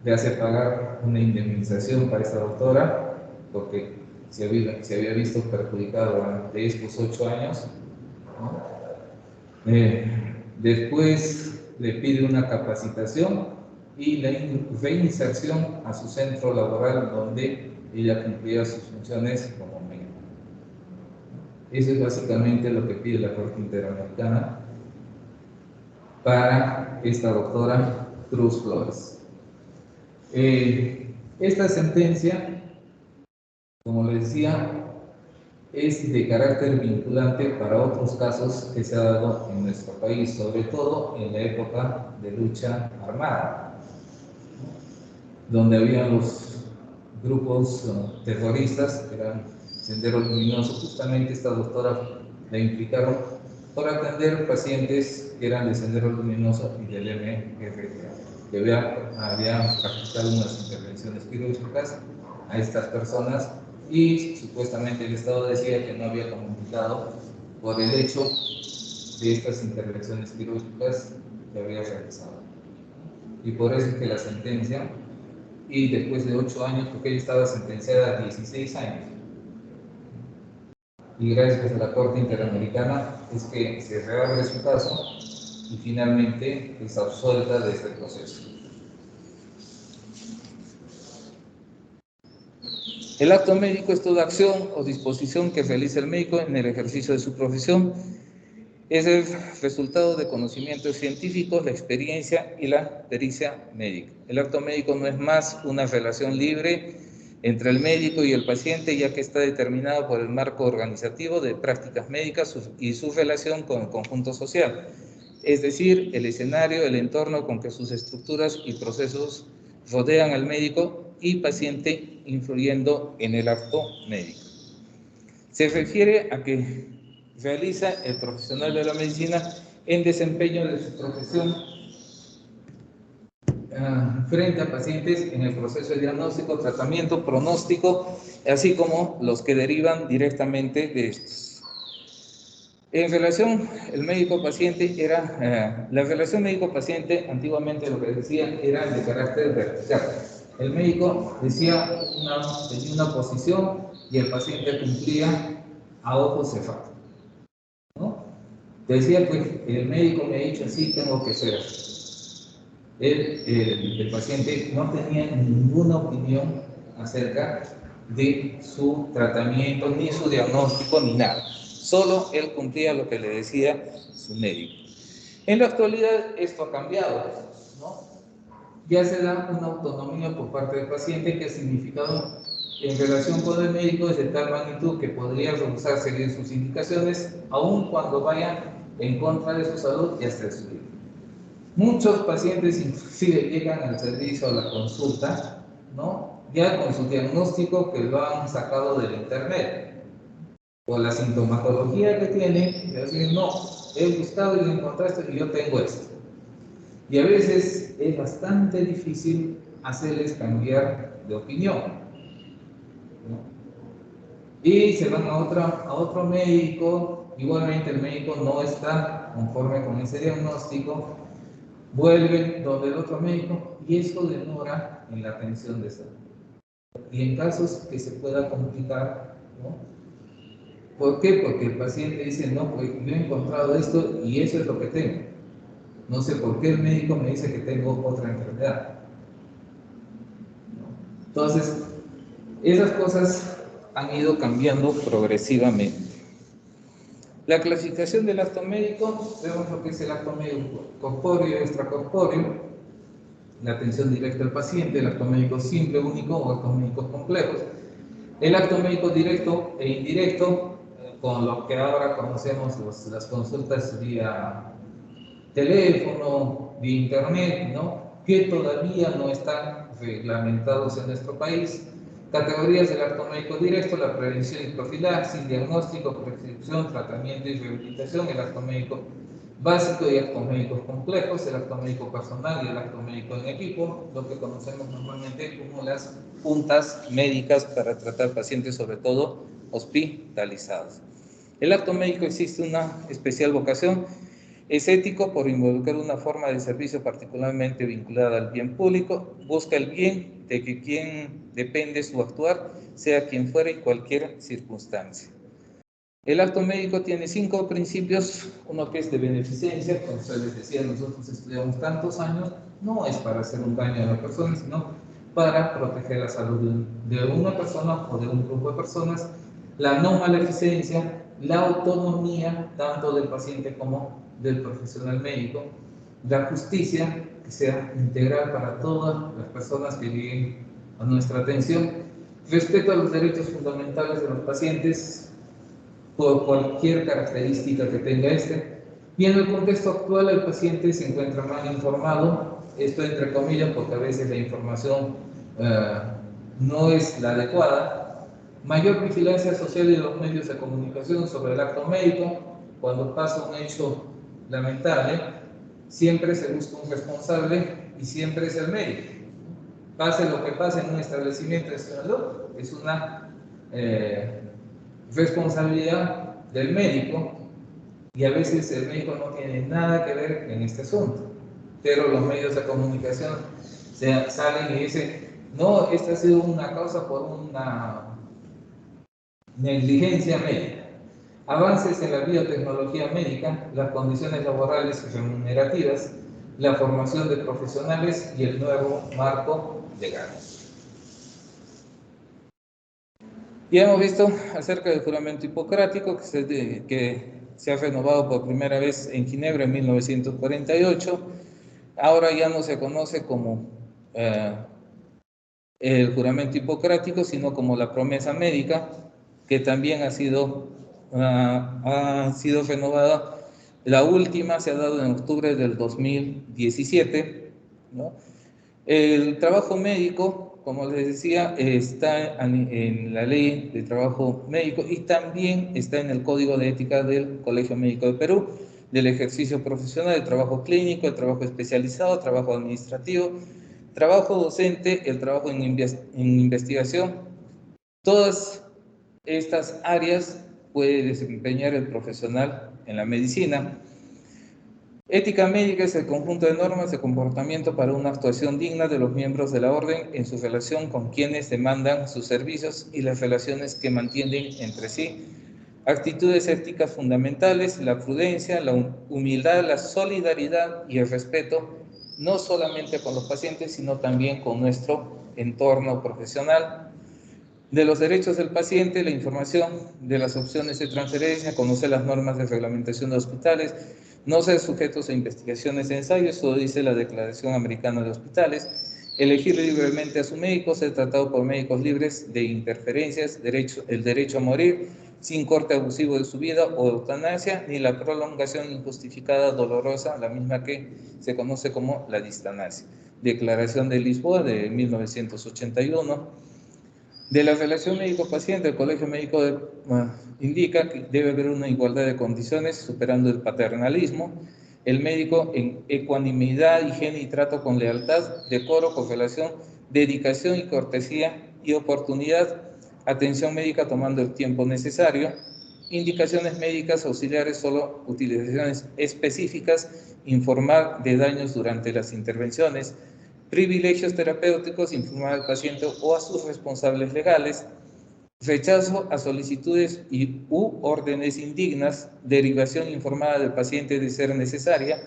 le hace pagar una indemnización para esta doctora porque se había visto perjudicado durante estos 8 años, ¿no? Después le pide una capacitación y la reinserción a su centro laboral donde ella cumplía sus funciones como médico. Eso es básicamente lo que pide la Corte Interamericana para esta doctora Cruz Flores. Esta sentencia, como les decía, es de carácter vinculante para otros casos que se ha dado en nuestro país, sobre todo en la época de lucha armada, donde había los grupos terroristas, que eran Sendero Luminoso. Justamente esta doctora la implicaron por atender pacientes que eran de Sendero Luminoso y del MRTA, que habían practicado unas intervenciones quirúrgicas a estas personas y supuestamente el Estado decía que no había comunicado por el hecho de estas intervenciones quirúrgicas que había realizado. Y por eso es que la sentencia, y después de 8 años, porque ella estaba sentenciada a 16 años, y gracias a la Corte Interamericana es que se reabre su caso y finalmente es absuelta de este proceso. El acto médico es toda acción o disposición que realiza el médico en el ejercicio de su profesión. Es el resultado de conocimientos científicos, la experiencia y la pericia médica. El acto médico no es más una relación libre entre el médico y el paciente, ya que está determinado por el marco organizativo de prácticas médicas y su relación con el conjunto social, es decir, el escenario, el entorno con que sus estructuras y procesos rodean al médico y paciente, influyendo en el acto médico. Se refiere a que realiza el profesional de la medicina en desempeño de su profesión frente a pacientes en el proceso de diagnóstico, tratamiento, pronóstico, así como los que derivan directamente de estos. En relación, el médico-paciente la relación médico-paciente antiguamente lo que decía era de carácter vertical. El médico tenía una posición y el paciente cumplía a ojos cerrados, ¿no? Decía, pues, el médico me ha dicho así, tengo que ser. El paciente no tenía ninguna opinión acerca de su tratamiento, ni su diagnóstico, ni nada. Solo él cumplía lo que le decía su médico. En la actualidad esto ha cambiado, ¿no? Ya se da una autonomía por parte del paciente que ha significado en relación con el médico es de tal magnitud que podría rehusar seguir sus indicaciones, aun cuando vaya en contra de su salud y hasta de su vida. Muchos pacientes inclusive llegan al servicio, a la consulta, ¿no? Ya con su diagnóstico que lo han sacado del internet, o la sintomatología que tienen, y decir, no, he buscado y lo encontré esto y yo tengo esto. Y a veces es bastante difícil hacerles cambiar de opinión, ¿no? Y se van a otro médico, igualmente el médico no está conforme con ese diagnóstico, vuelven donde el otro médico y eso demora en la atención de salud. Y en casos que se pueda complicar, ¿no? ¿Por qué? Porque el paciente dice, no, pues yo he encontrado esto y eso es lo que tengo. No sé por qué el médico me dice que tengo otra enfermedad. Entonces, esas cosas han ido cambiando progresivamente. La clasificación del acto médico, vemos lo que es el acto médico corpóreo y extracorpóreo, la atención directa al paciente, el acto médico simple, único o actos médicos complejos. El acto médico directo e indirecto, con lo que ahora conocemos las consultas vía teléfono, vía internet, ¿no? Que todavía no están reglamentados en nuestro país. Categorías del acto médico directo: la prevención y profilaxis, diagnóstico, prescripción, tratamiento y rehabilitación, el acto médico básico y actos médicos complejos, el acto médico personal y el acto médico en equipo, lo que conocemos normalmente como las juntas médicas para tratar pacientes, sobre todo hospitalizados. El acto médico existe una especial vocación. Es ético por involucrar una forma de servicio particularmente vinculada al bien público, busca el bien de que quien depende su actuar, sea quien fuera y cualquier circunstancia. El acto médico tiene 5 principios, uno que es de beneficencia, como ustedes decían, nosotros estudiamos tantos años, no es para hacer un daño a la persona, sino para proteger la salud de una persona o de un grupo de personas. La no maleficencia, la autonomía, tanto del paciente como del profesional médico. La justicia, que sea integral para todas las personas que lleguen a nuestra atención. Respeto a los derechos fundamentales de los pacientes, por cualquier característica que tenga este. Y en el contexto actual el paciente se encuentra mal informado, esto entre comillas porque a veces la información no es la adecuada. Mayor vigilancia social de los medios de comunicación sobre el acto médico. Cuando pasa un hecho lamentable, siempre se busca un responsable y siempre es el médico. Pase lo que pase en un establecimiento de salud, es una responsabilidad del médico, y a veces el médico no tiene nada que ver en este asunto, pero los medios de comunicación salen y dicen, no, esta ha sido una causa por una negligencia médica. Avances en la biotecnología médica, las condiciones laborales y remunerativas, la formación de profesionales y el nuevo marco legal. Ya hemos visto acerca del juramento hipocrático que se ha renovado por primera vez en Ginebra en 1948. Ahora ya no se conoce como el juramento hipocrático, sino como la promesa médica, que también ha sido renovada. La última se ha dado en octubre del 2017, ¿no? El trabajo médico, como les decía, está en la ley de trabajo médico y también está en el Código de Ética del Colegio Médico de Perú, del ejercicio profesional, el trabajo clínico, el trabajo especializado, el trabajo administrativo, trabajo docente, el trabajo en investigación. Todas estas áreas puede desempeñar el profesional en la medicina. Ética médica es el conjunto de normas de comportamiento para una actuación digna de los miembros de la orden en su relación con quienes demandan sus servicios y las relaciones que mantienen entre sí. Actitudes éticas fundamentales: la prudencia, la humildad, la solidaridad y el respeto, no solamente con los pacientes, sino también con nuestro entorno profesional. De los derechos del paciente, la información de las opciones de transferencia, conocer las normas de reglamentación de hospitales, no ser sujetos a investigaciones de ensayos, eso dice la Declaración Americana de Hospitales, elegir libremente a su médico, ser tratado por médicos libres de interferencias, el derecho a morir, sin corte abusivo de su vida o eutanasia, ni la prolongación injustificada dolorosa, la misma que se conoce como la distanasia. Declaración de Lisboa de 1981. De la relación médico-paciente, el Colegio Médico indica que debe haber una igualdad de condiciones superando el paternalismo. El médico en ecuanimidad, higiene y trato con lealtad, decoro, correlación, dedicación y cortesía y oportunidad, atención médica tomando el tiempo necesario, indicaciones médicas auxiliares, solo utilizaciones específicas, informar de daños durante las intervenciones, privilegios terapéuticos, informar al paciente o a sus responsables legales, rechazo a solicitudes u órdenes indignas, derivación informada del paciente de ser necesaria,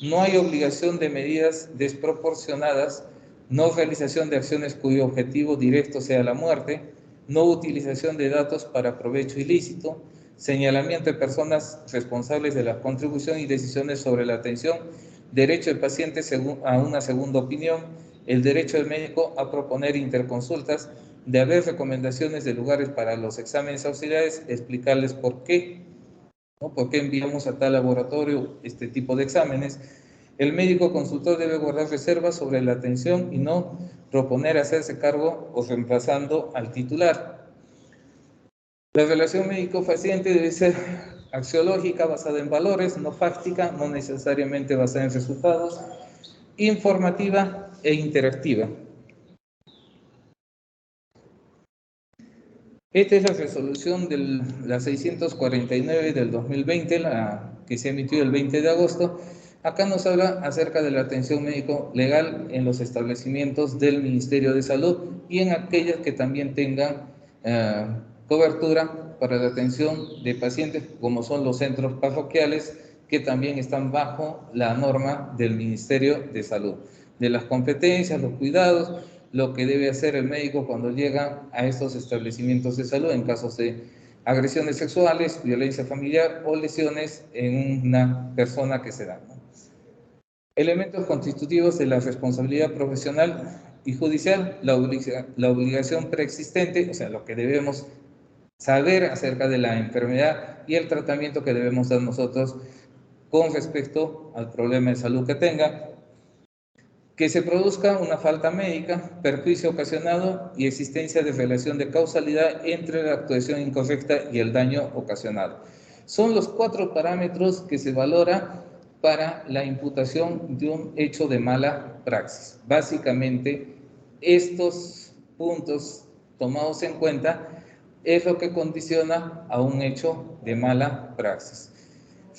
no hay obligación de medidas desproporcionadas, no realización de acciones cuyo objetivo directo sea la muerte, no utilización de datos para provecho ilícito, señalamiento de personas responsables de la contribución y decisiones sobre la atención, derecho del paciente a una segunda opinión, el derecho del médico a proponer interconsultas, de haber recomendaciones de lugares para los exámenes auxiliares, explicarles por qué, ¿no? ¿Por qué enviamos a tal laboratorio este tipo de exámenes? El médico consultor debe guardar reservas sobre la atención y no proponer hacerse cargo o reemplazando al titular. La relación médico-paciente debe ser axiológica, basada en valores, no fáctica, no necesariamente basada en resultados, informativa e interactiva. Esta es la resolución de la 649 del 2020, la que se emitió el 20 de agosto. Acá nos habla acerca de la atención médico-legal en los establecimientos del Ministerio de Salud y en aquellas que también tengan cobertura para la atención de pacientes, como son los centros parroquiales, que también están bajo la norma del Ministerio de Salud, de las competencias, los cuidados, lo que debe hacer el médico cuando llega a estos establecimientos de salud en casos de agresiones sexuales, violencia familiar o lesiones en una persona que se da, ¿no? Elementos constitutivos de la responsabilidad profesional y judicial, la obligación preexistente, o sea, lo que debemos saber acerca de la enfermedad y el tratamiento que debemos dar nosotros con respecto al problema de salud que tenga, que se produzca una falta médica, perjuicio ocasionado y existencia de relación de causalidad entre la actuación incorrecta y el daño ocasionado. Son los 4 parámetros que se valora para la imputación de un hecho de mala praxis. Básicamente, estos puntos tomados en cuenta es lo que condiciona a un hecho de mala praxis.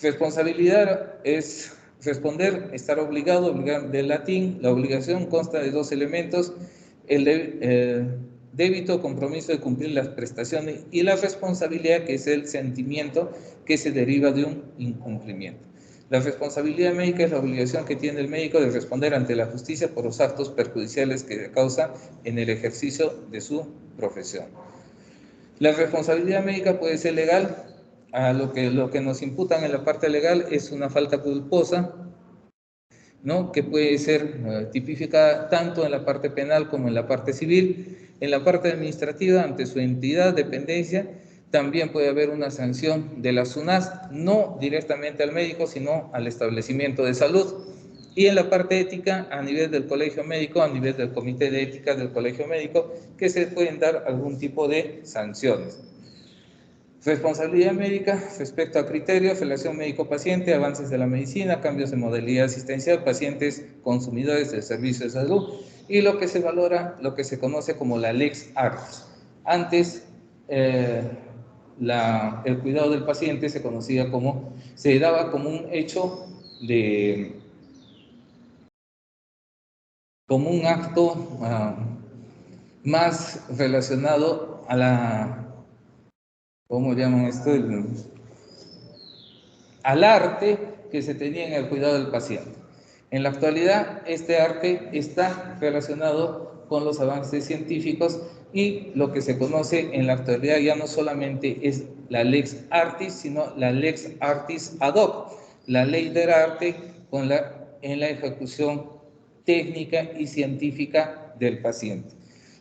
Responsabilidad es responder, estar obligado, del latín. La obligación consta de 2 elementos, el débito, compromiso de cumplir las prestaciones, y la responsabilidad, que es el sentimiento que se deriva de un incumplimiento. La responsabilidad médica es la obligación que tiene el médico de responder ante la justicia por los actos perjudiciales que causa en el ejercicio de su profesión. La responsabilidad médica puede ser legal. Lo que nos imputan en la parte legal es una falta culposa, ¿no? Que puede ser tipificada tanto en la parte penal como en la parte civil. En la parte administrativa, ante su entidad, dependencia, también puede haber una sanción de la SUNAS, no directamente al médico, sino al establecimiento de salud. Y en la parte ética, a nivel del colegio médico, a nivel del comité de ética del colegio médico, que se pueden dar algún tipo de sanciones. Responsabilidad médica respecto a criterios, relación médico-paciente, avances de la medicina, cambios de modalidad asistencial, pacientes consumidores del servicio de salud, y lo que se valora, lo que se conoce como la lex artis. Antes, el cuidado del paciente se conocía como, se daba como un hecho como un acto más relacionado a la, ¿cómo llaman esto? Al arte que se tenía en el cuidado del paciente. En la actualidad, este arte está relacionado con los avances científicos y lo que se conoce en la actualidad ya no solamente es la lex artis, sino la lex artis ad hoc, la ley del arte en la ejecución técnica y científica del paciente.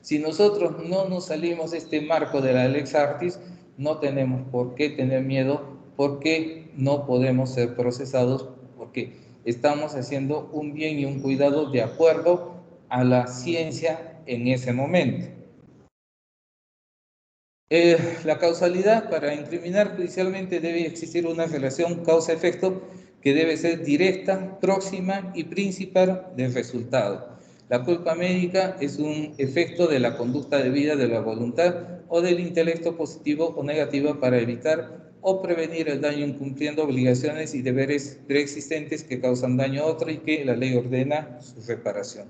Si nosotros no nos salimos de este marco de la lex artis, no tenemos por qué tener miedo, porque no podemos ser procesados, porque estamos haciendo un bien y un cuidado de acuerdo a la ciencia en ese momento. La causalidad, para incriminar judicialmente debe existir una relación causa-efecto que debe ser directa, próxima y principal del resultado. La culpa médica es un efecto de la conducta debida de la voluntad o del intelecto positivo o negativo para evitar o prevenir el daño incumpliendo obligaciones y deberes preexistentes que causan daño a otro y que la ley ordena su reparación.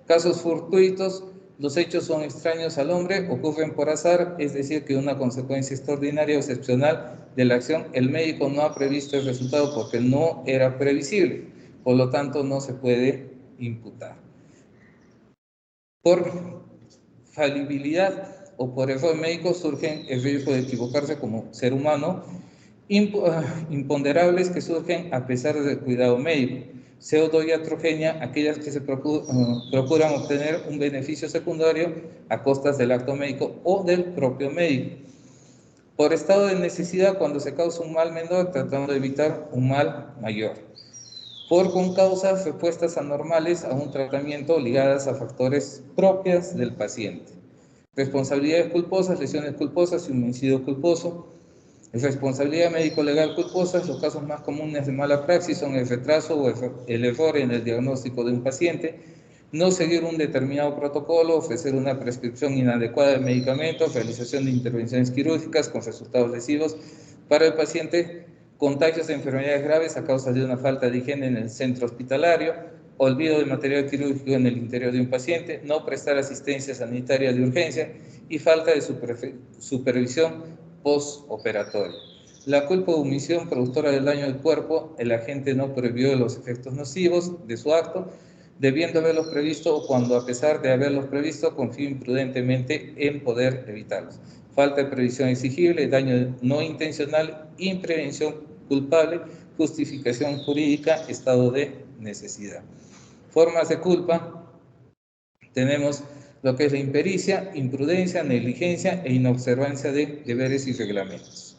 Casos fortuitos: los hechos son extraños al hombre, ocurren por azar, es decir, que una consecuencia extraordinaria o excepcional de la acción, el médico no ha previsto el resultado porque no era previsible, por lo tanto no se puede imputar. Por falibilidad o por error médico surgen el riesgo de equivocarse como ser humano, imponderables que surgen a pesar del cuidado médico. Pseudoiatrogenia, aquellas que se procuran obtener un beneficio secundario a costas del acto médico o del propio médico. Por estado de necesidad, cuando se causa un mal menor tratando de evitar un mal mayor. Por concausas, respuestas anormales a un tratamiento ligadas a factores propios del paciente. Responsabilidades culposas, lesiones culposas y homicidio culposo. Responsabilidad médico-legal culposa: los casos más comunes de mala praxis son el retraso o el error en el diagnóstico de un paciente, no seguir un determinado protocolo, ofrecer una prescripción inadecuada de medicamentos, realización de intervenciones quirúrgicas con resultados lesivos para el paciente, contagios de enfermedades graves a causa de una falta de higiene en el centro hospitalario, olvido de material quirúrgico en el interior de un paciente, no prestar asistencia sanitaria de urgencia y falta de supervisión postoperatoria. La culpa o omisión productora del daño del cuerpo: el agente no previó los efectos nocivos de su acto, debiendo haberlos previsto, o cuando a pesar de haberlos previsto confió imprudentemente en poder evitarlos. Falta de previsión exigible, daño no intencional, imprevención culpable, justificación jurídica, estado de necesidad. Formas de culpa: tenemos lo que es la impericia, imprudencia, negligencia e inobservancia de deberes y reglamentos.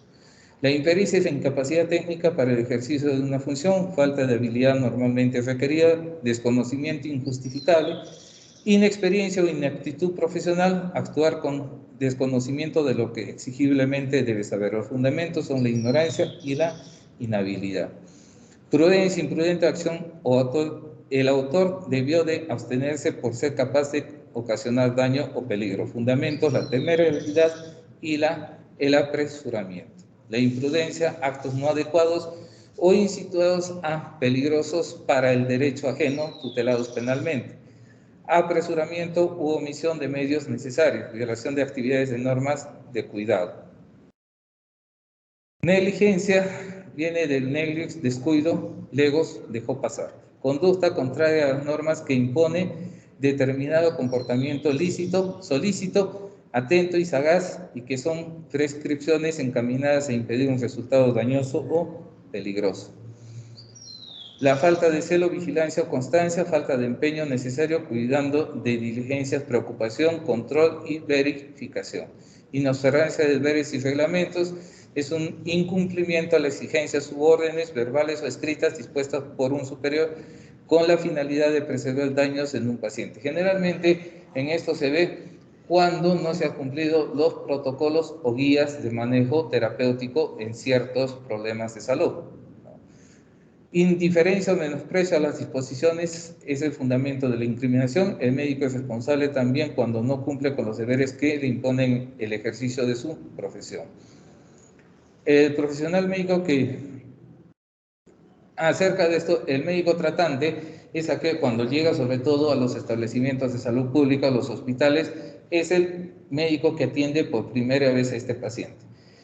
La impericia es la incapacidad técnica para el ejercicio de una función, falta de habilidad normalmente requerida, desconocimiento injustificable, inexperiencia o inaptitud profesional, actuar con desconocimiento de lo que exigiblemente debe saber. Los fundamentos son la ignorancia y la inhabilidad. Prudencia, imprudente acción el autor debió de abstenerse por ser capaz de ocasionar daño o peligro. Fundamentos: la temerariedad y el apresuramiento. La imprudencia: actos no adecuados o incitados a peligrosos para el derecho ajeno, tutelados penalmente. Apresuramiento u omisión de medios necesarios, violación de actividades de normas de cuidado. Negligencia viene del neglix, descuido, legos, dejó pasar. Conducta contraria a las normas que impone determinado comportamiento lícito, solícito, atento y sagaz, y que son prescripciones encaminadas a impedir un resultado dañoso o peligroso. La falta de celo, vigilancia o constancia, falta de empeño necesario, cuidando de diligencias, preocupación, control y verificación. Inobservancia de deberes y reglamentos es un incumplimiento a las exigencias u órdenes verbales o escritas dispuestas por un superior con la finalidad de preservar daños en un paciente. Generalmente en esto se ve cuando no se han cumplido los protocolos o guías de manejo terapéutico en ciertos problemas de salud. Indiferencia o menosprecio a las disposiciones es el fundamento de la incriminación. El médico es responsable también cuando no cumple con los deberes que le imponen el ejercicio de su profesión. El profesional médico acerca de esto, el médico tratante es aquel cuando llega sobre todo a los establecimientos de salud pública, a los hospitales, es el médico que atiende por primera vez a este paciente.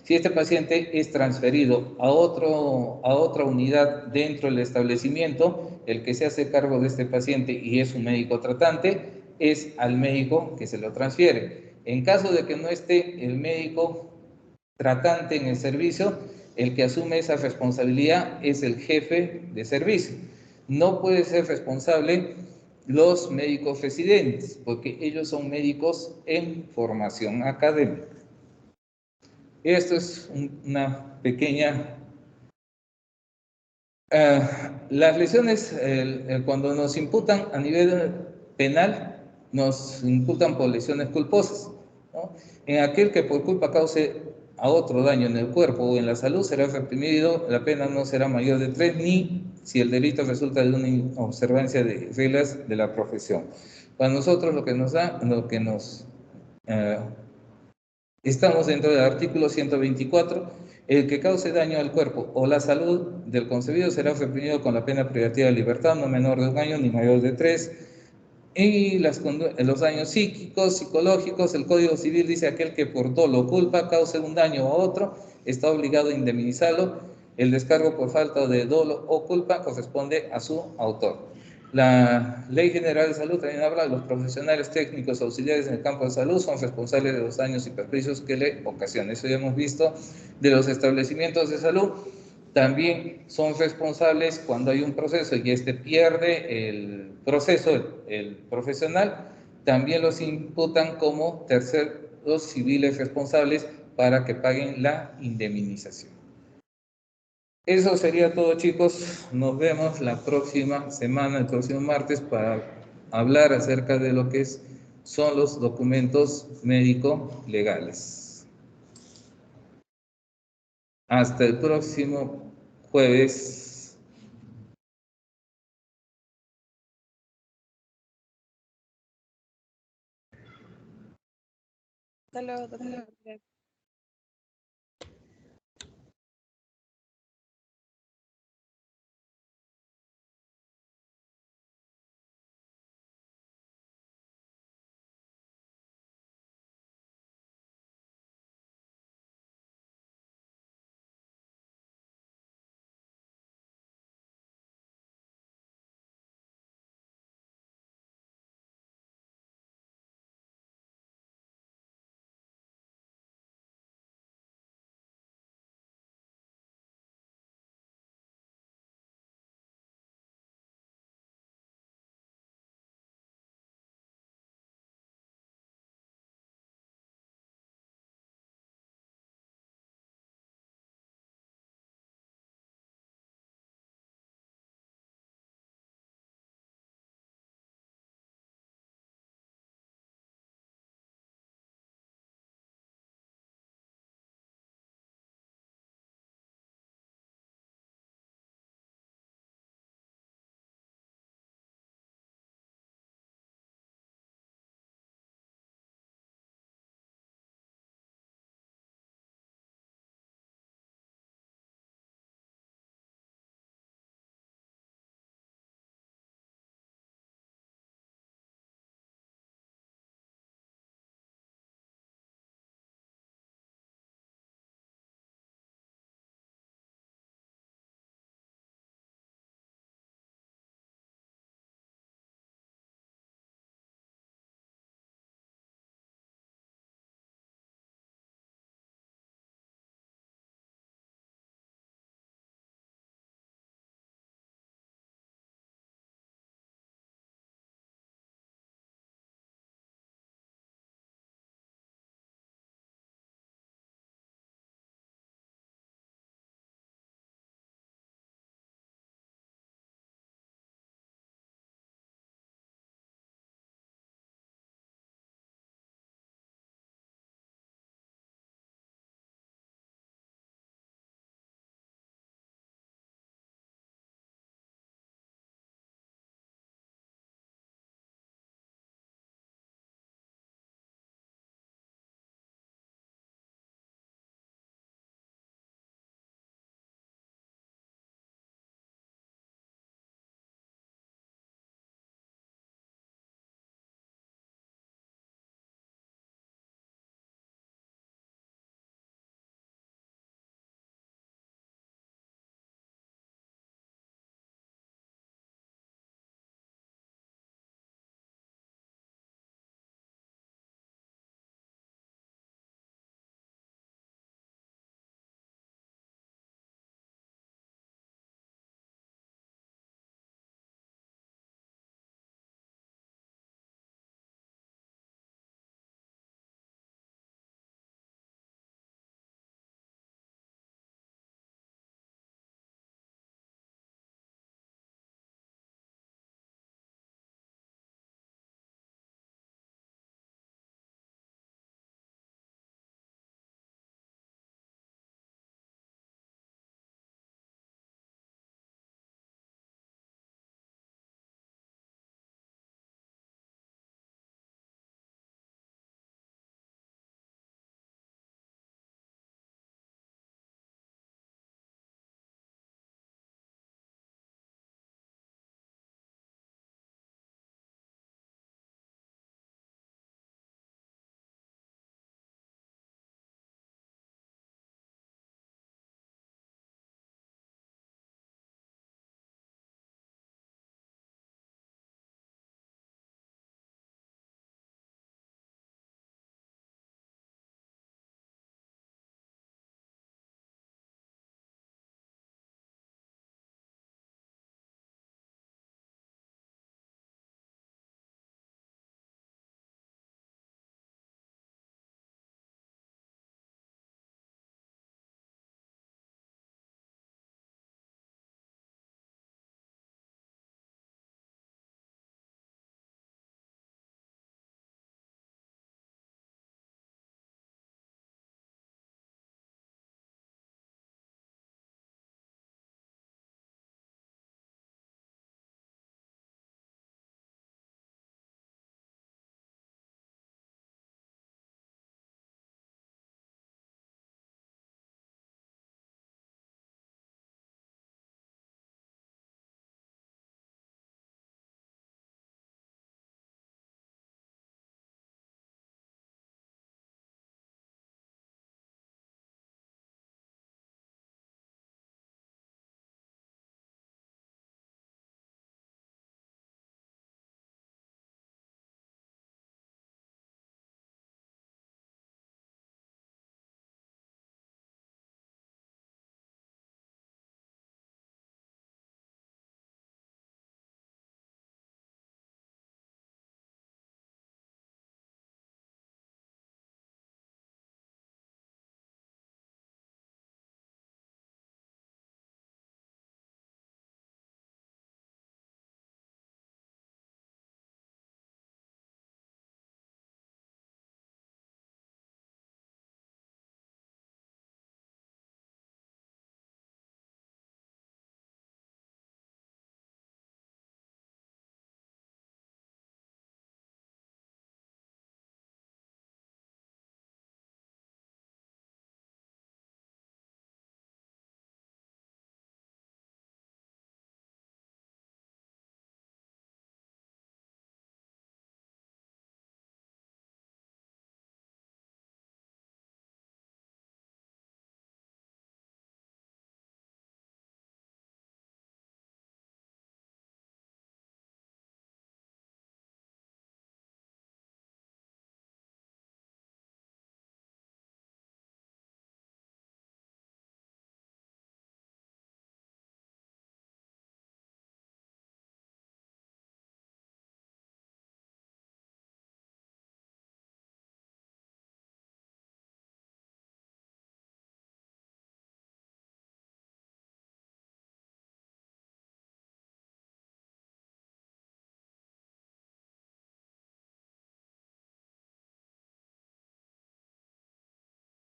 Si este paciente es transferido a otra unidad dentro del establecimiento, el que se hace cargo de este paciente y es un médico tratante es al médico que se lo transfiere. En caso de que no esté el médico tratante en el servicio, el que asume esa responsabilidad es el jefe de servicio. No puede ser responsable los médicos residentes, porque ellos son médicos en formación académica. Esto es una pequeña... las lesiones, cuando nos imputan a nivel penal, nos imputan por lesiones culposas, ¿no? En aquel que por culpa cause a otro daño en el cuerpo o en la salud será reprimido, la pena no será mayor de 3, ni si el delito resulta de una observancia de reglas de la profesión. Para nosotros lo que nos da, estamos dentro del artículo 124. El que cause daño al cuerpo o la salud del concebido será reprimido con la pena privativa de libertad, no menor de 1 año ni mayor de 3. Y los daños psíquicos, psicológicos, el Código Civil dice: aquel que por dolo o culpa cause un daño a otro está obligado a indemnizarlo. El descargo por falta de dolo o culpa corresponde a su autor. La Ley General de Salud también habla: los profesionales técnicos auxiliares en el campo de salud son responsables de los daños y perjuicios que le ocasionan. Eso ya hemos visto. De los establecimientos de salud también son responsables cuando hay un proceso y este pierde el proceso, el profesional, también los imputan como terceros civiles responsables para que paguen la indemnización. Eso sería todo, chicos. Nos vemos la próxima semana, el próximo martes, para hablar acerca de lo que son los documentos médico-legales. Hasta el próximo jueves. Hasta luego, doctor.